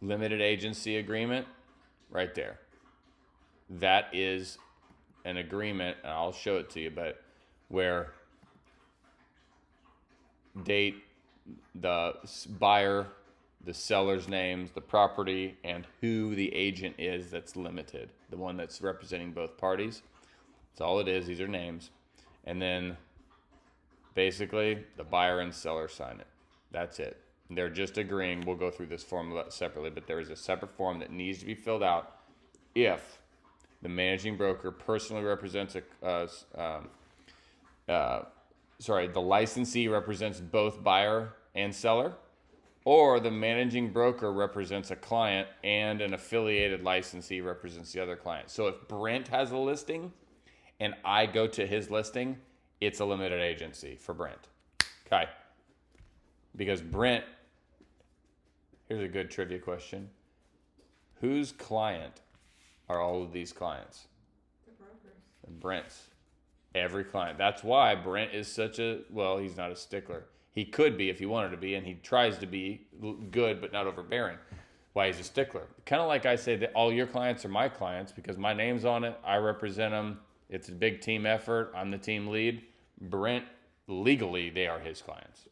Speaker 1: limited agency agreement, right there. That is an agreement, and I'll show it to you, but where date, the buyer, the seller's names, the property, and who the agent is that's limited, the one that's representing both parties. That's all it is. These are names. And then basically the buyer and seller sign it. That's it. They're just agreeing. We'll go through this form separately, but there is a separate form that needs to be filled out if the managing broker personally represents the licensee represents both buyer and seller, or the managing broker represents a client and an affiliated licensee represents the other client. So if Brent has a listing and I go to his listing, it's a limited agency for Brent. Okay. Because Brent, here's a good trivia question. Whose client are all of these clients?
Speaker 2: The brokers.
Speaker 1: Brent's. Every client. That's why Brent is he's not a stickler. He could be if he wanted to be, and he tries to be good but not overbearing. Why he's a stickler. Kind of like I say that all your clients are my clients because my name's on it. I represent them. It's a big team effort. I'm the team lead. Brent, legally, they are his clients.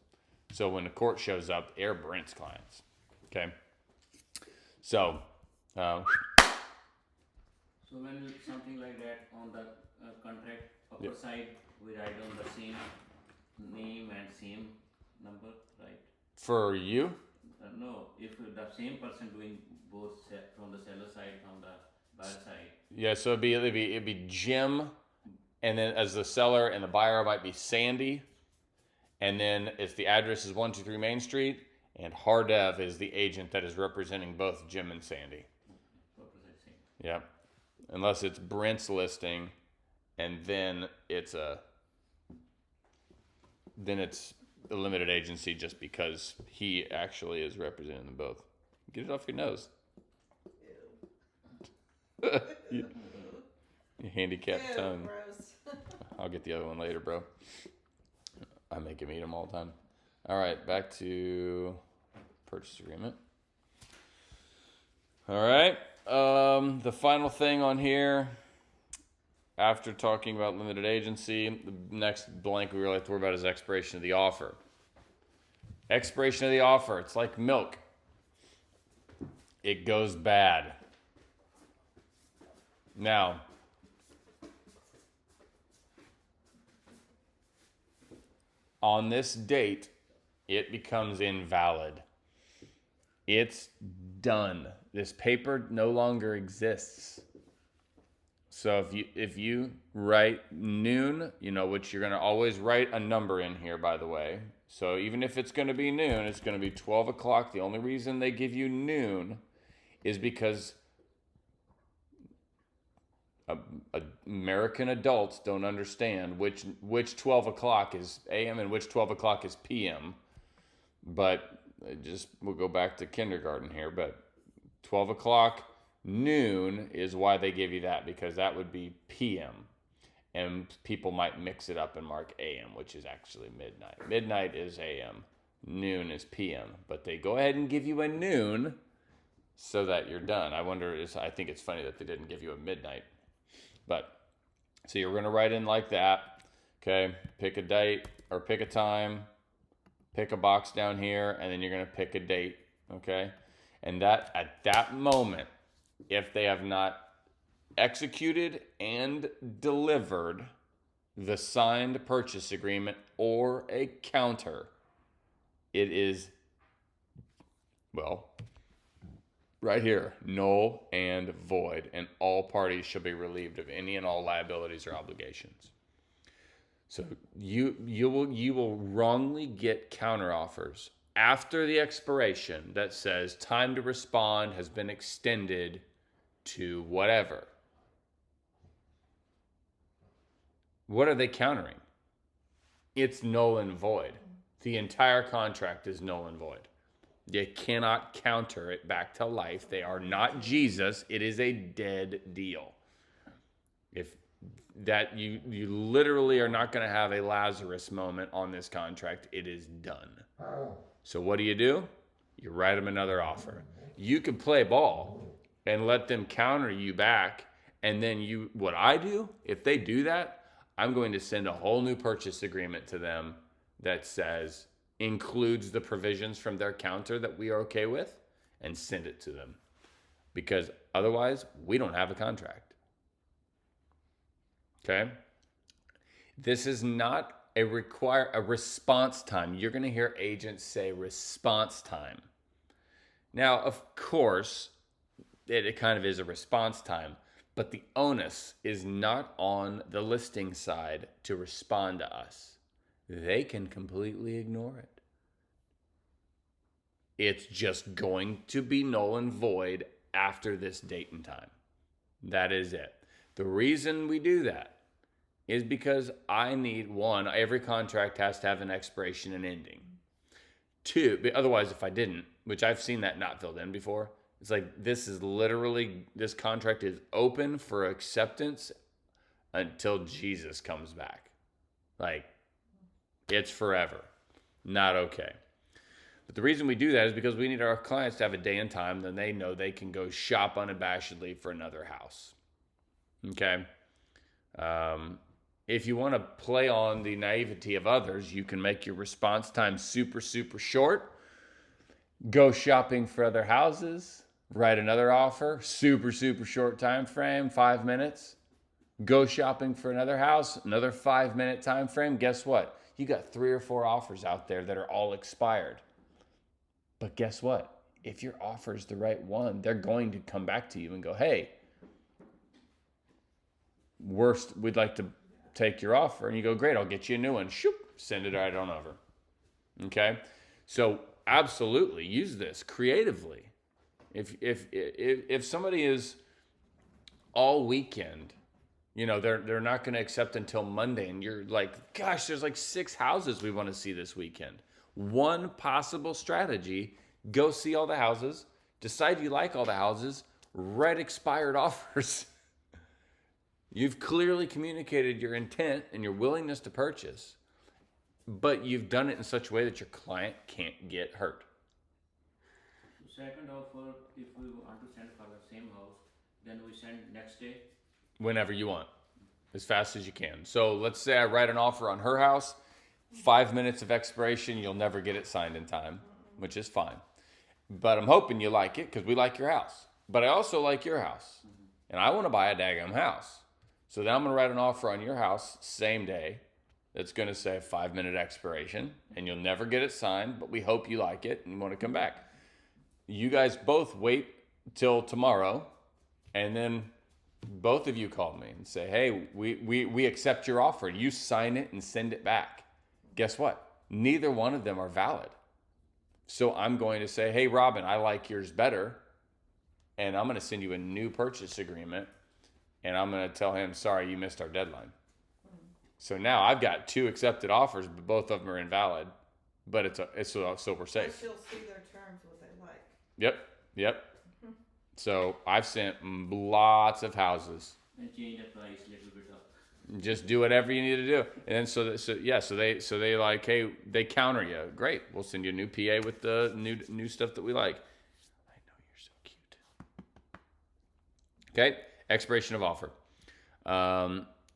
Speaker 1: So when the court shows up, they're Brent's clients. Okay? So,
Speaker 3: So when something like that on the contract upper
Speaker 1: Yep.
Speaker 3: side, we write down the same name and same number, right?
Speaker 1: for you,
Speaker 3: No, if the same person doing both from the seller side, from the buyer side.
Speaker 1: yeah, so it'd be Jim and then as the seller and the buyer might be Sandy, and then if the address is 123 Main Street, and Hardev is the agent that is representing both Jim and Sandy.
Speaker 3: What was I saying?
Speaker 1: Yep. Unless it's Brent's listing, and then it's a limited agency just because he actually is representing them both. Get it off your nose. you handicapped
Speaker 2: Ew,
Speaker 1: tongue.
Speaker 2: gross.
Speaker 1: I'll get the other one later, bro. I make him eat them all the time. All right, back to purchase agreement. All right. The final thing on here, after talking about limited agency, the next blank we really have to worry about is expiration of the offer. Expiration of the offer, it's like milk. It goes bad. Now, on this date, it becomes invalid. It's done. This paper no longer exists. So if you write noon, which you're going to always write a number in here, by the way. So even if it's going to be noon, it's going to be 12 o'clock. The only reason they give you noon is because American adults don't understand which 12 o'clock is AM and which 12 o'clock is PM. But we'll go back to kindergarten here. But 12 o'clock, noon is why they give you that, because that would be PM. And people might mix it up and mark AM, which is actually midnight. Midnight is AM. Noon is PM. But they go ahead and give you a noon so that you're done. I think it's funny that they didn't give you a midnight. But, so you're going to write in like that. Okay, pick a date or pick a time. Pick a box down here, and then you're going to pick a date. Okay? And that at that moment, if they have not executed and delivered the signed purchase agreement or a counter, it is, right here, null and void, and all parties shall be relieved of any and all liabilities or obligations. So you will wrongly get counteroffers after the expiration that says time to respond has been extended to whatever. What are they countering? It's null and void. The entire contract is null and void. You cannot counter it back to life. They are not Jesus. It is a dead deal. If that you literally are not going to have a Lazarus moment on this contract. It is done. So what do? You write them another offer. You can play ball and let them counter you back. And then what I do, if they do that, I'm going to send a whole new purchase agreement to them that says, includes the provisions from their counter that we are okay with, and send it to them. Because otherwise, we don't have a contract. Okay? This is not a response time. You're going to hear agents say response time. Now, of course, it kind of is a response time, but the onus is not on the listing side to respond to us. They can completely ignore it. It's just going to be null and void after this date and time. That is it. The reason we do that is because I need, one, every contract has to have an expiration and ending. Two, but otherwise if I didn't, which I've seen that not filled in before, it's like this contract is open for acceptance until Jesus comes back. Like, it's forever. Not okay. But the reason we do that is because we need our clients to have a day and time then they know they can go shop unabashedly for another house. Okay? If you want to play on the naivety of others, you can make your response time super, super short. Go shopping for other houses. Write another offer. Super, super short time frame, 5 minutes. Go shopping for another house, another 5-minute time frame. Guess what? You got 3 or 4 offers out there that are all expired. But guess what? If your offer is the right one, they're going to come back to you and go, hey, we'd like to take your offer and you go, great, I'll get you a new one. Shoop, send it right on over. Okay? So absolutely use this creatively. If somebody is all weekend, they're not going to accept until Monday, and you're like, gosh, there's like 6 houses we want to see this weekend. One possible strategy: go see all the houses, decide you like all the houses, write expired offers. You've clearly communicated your intent and your willingness to purchase, but you've done it in such a way that your client can't get hurt.
Speaker 3: Second offer, if we want to send for the same house, then we send next day.
Speaker 1: Whenever you want, as fast as you can. So let's say I write an offer on her house, 5 minutes of expiration, you'll never get it signed in time, which is fine. But I'm hoping you like it because we like your house. But I also like your house, and I want to buy a daggum house. So then I'm going to write an offer on your house same day that's going to say 5-minute expiration, and you'll never get it signed, but we hope you like it and you want to come back. You guys both wait till tomorrow, and then both of you call me and say, hey, we accept your offer. You sign it and send it back. Guess what? Neither one of them are valid. So I'm going to say, hey, Robin, I like yours better, and I'm going to send you a new purchase agreement, and I'm going to tell him, sorry, you missed our deadline. So now I've got 2 accepted offers, but both of them are invalid, but so we're safe.
Speaker 2: But she'll see their terms, what they like.
Speaker 1: Yep. So I've sent lots of houses.
Speaker 3: And change the price a little bit up.
Speaker 1: Just do whatever you need to do, and then so they like, hey, they counter you. Great, we'll send you a new PA with the new stuff that we like. I know you're so cute. Okay, expiration of offer.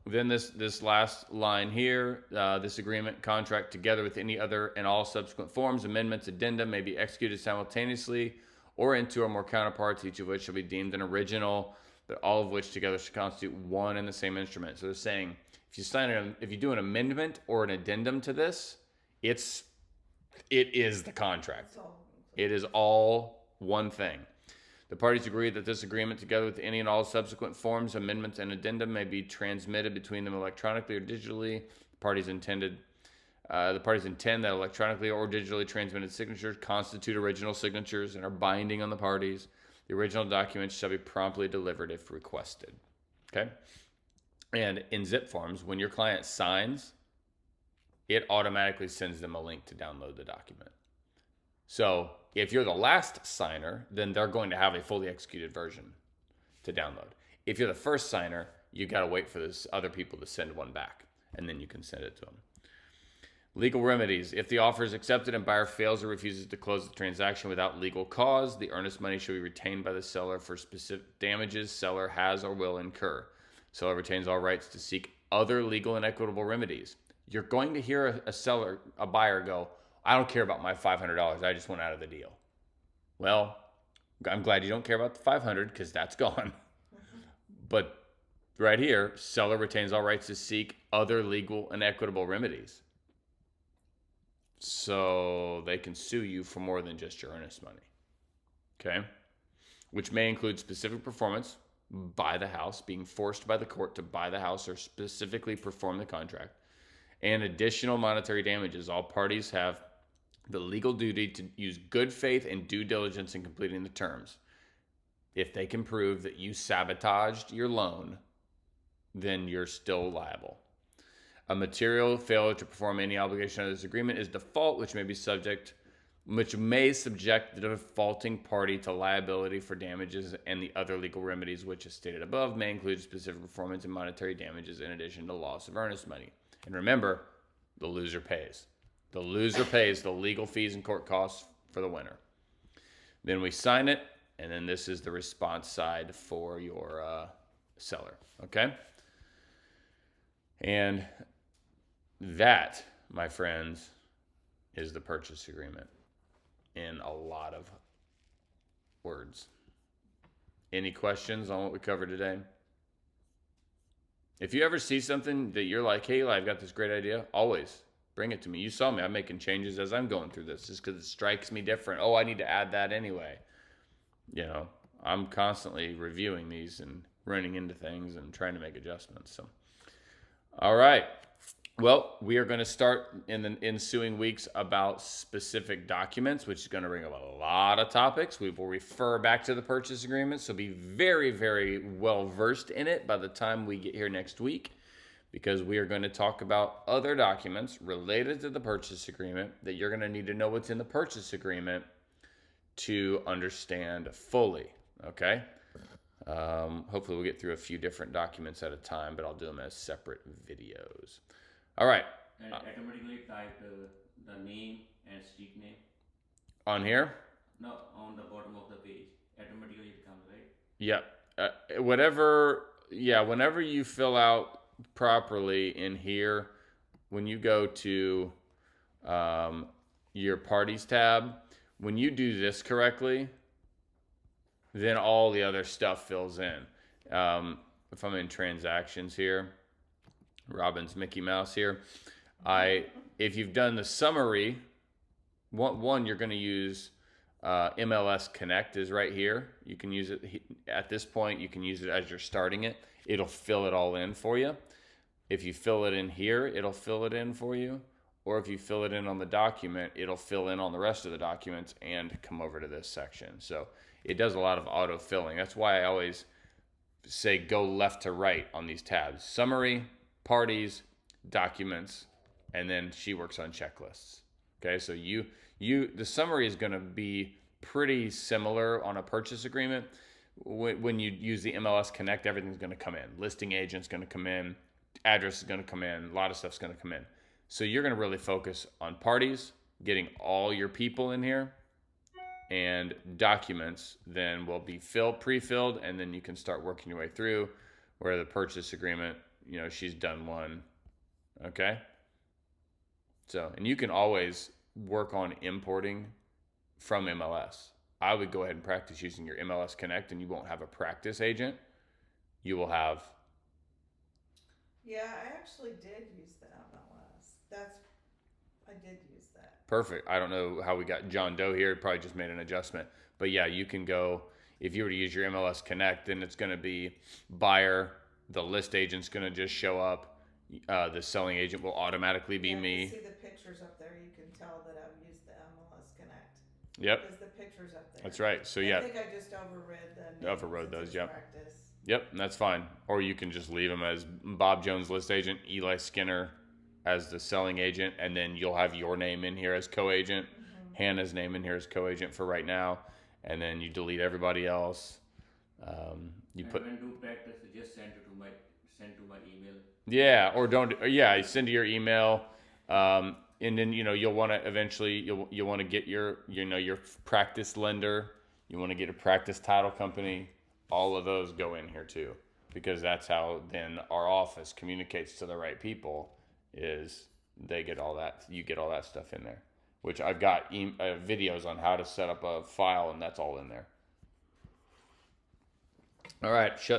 Speaker 1: Then this last line here, this agreement, contract, together with any other and all subsequent forms, amendments, addendum, may be executed simultaneously or into or more counterparts, each of which shall be deemed an original, but all of which together should constitute one and the same instrument. So they're saying, if you do an amendment or an addendum to this, it is the contract. It is all one thing. The parties agree that this agreement, together with any and all subsequent forms, amendments, and addendum, may be transmitted between them electronically or digitally. The parties intend that electronically or digitally transmitted signatures constitute original signatures and are binding on the parties. The original documents shall be promptly delivered if requested. Okay? And in zip forms, when your client signs, it automatically sends them a link to download the document. So if you're the last signer, then they're going to have a fully executed version to download. If you're the first signer, you got to wait for this other people to send one back, and then you can send it to them. Legal remedies. If the offer is accepted and buyer fails or refuses to close the transaction without legal cause, the earnest money shall be retained by the seller for specific damages seller has or will incur. Seller retains all rights to seek other legal and equitable remedies. You're going to hear a buyer go, I don't care about my $500. I just want out of the deal. Well, I'm glad you don't care about the $500 because that's gone. But right here, seller retains all rights to seek other legal and equitable remedies. So they can sue you for more than just your earnest money. Okay? Which may include specific performance by the house, being forced by the court to buy the house or specifically perform the contract, and additional monetary damages. All parties have the legal duty to use good faith and due diligence in completing the terms. If they can prove that you sabotaged your loan, then you're still liable. A material failure to perform any obligation under this agreement is default, which may subject the defaulting party to liability for damages, and the other legal remedies which, as stated above, may include specific performance and monetary damages in addition to loss of earnest money. And remember, the loser pays. The loser pays the legal fees and court costs for the winner. Then we sign it, and then this is the response side for your seller. Okay? And that, my friends, is the purchase agreement in a lot of words. Any questions on what we covered today? If you ever see something that you're like, hey, I've got this great idea, always bring it to me. You saw me. I'm making changes as I'm going through this just because it strikes me different. Oh, I need to add that anyway. I'm constantly reviewing these and running into things and trying to make adjustments. So, All right. Well, we are going to start in the ensuing weeks about specific documents, which is going to bring up a lot of topics. We will refer back to the purchase agreement, so be very, very well versed in it by the time we get here next week, because we are going to talk about other documents related to the purchase agreement that you're going to need to know what's in the purchase agreement to understand fully. Okay? Hopefully we'll get through a few different documents at a time, but I'll do them as separate videos. All right.
Speaker 3: And automatically type the name and street name.
Speaker 1: On here?
Speaker 3: No, on the bottom of the page. Automatically it comes, right?
Speaker 1: Yep. Whenever you fill out properly in here, when you go to your parties tab, when you do this correctly, then all the other stuff fills in. If I'm in transactions here, Robin's Mickey Mouse here, if you've done the summary, one you're going to use MLS Connect is right here. You can use it at this point. You can use it as you're starting it. It'll fill it all in for you. If you fill it in here, it'll fill it in for you. Or if you fill it in on the document, it'll fill in on the rest of the documents and come over to this section. So it does a lot of auto filling. That's why I always say go left to right on these tabs. Summary, parties, documents, and then she works on checklists. Okay, so the summary is going to be pretty similar on a purchase agreement. When you use the MLS Connect, everything's going to come in. Listing agent's going to come in, address is going to come in, a lot of stuff's going to come in. So you're going to really focus on parties, getting all your people in here, and documents then will be pre-filled, and then you can start working your way through where the purchase agreement, she's done one. Okay? So, and you can always work on importing from MLS. I would go ahead and practice using your MLS Connect, and you won't have a practice agent. You will have...
Speaker 2: Yeah, I actually did use the MLS. I did use that.
Speaker 1: Perfect. I don't know how we got John Doe here. Probably just made an adjustment. But yeah, you can go, if you were to use your MLS Connect, then it's going to be buyer. The list agent's going to just show up. The selling agent will automatically be me.
Speaker 2: You see the pictures up there. You can tell that I've used the MLS Connect.
Speaker 1: Yep.
Speaker 2: Because the pictures up there.
Speaker 1: That's right. So yeah.
Speaker 2: I think I just overrid them.
Speaker 1: Overrode those, yep.
Speaker 2: Practice.
Speaker 1: Yep, that's fine. Or you can just leave them as Bob Jones list agent, Eli Skinner as the selling agent, and then you'll have your name in here as co-agent, Hannah's name in here as co-agent for right now, and then you delete everybody else.
Speaker 3: When do practice, just send to my email.
Speaker 1: Yeah, or don't. Yeah, send to your email, and then you'll want to eventually you'll want to get your practice lender. You want to get a practice title company. All of those go in here too, because that's how then our office communicates to the right people. Is they get all that, you get all that stuff in there, which I've got videos on how to set up a file, and that's all in there. All right, shut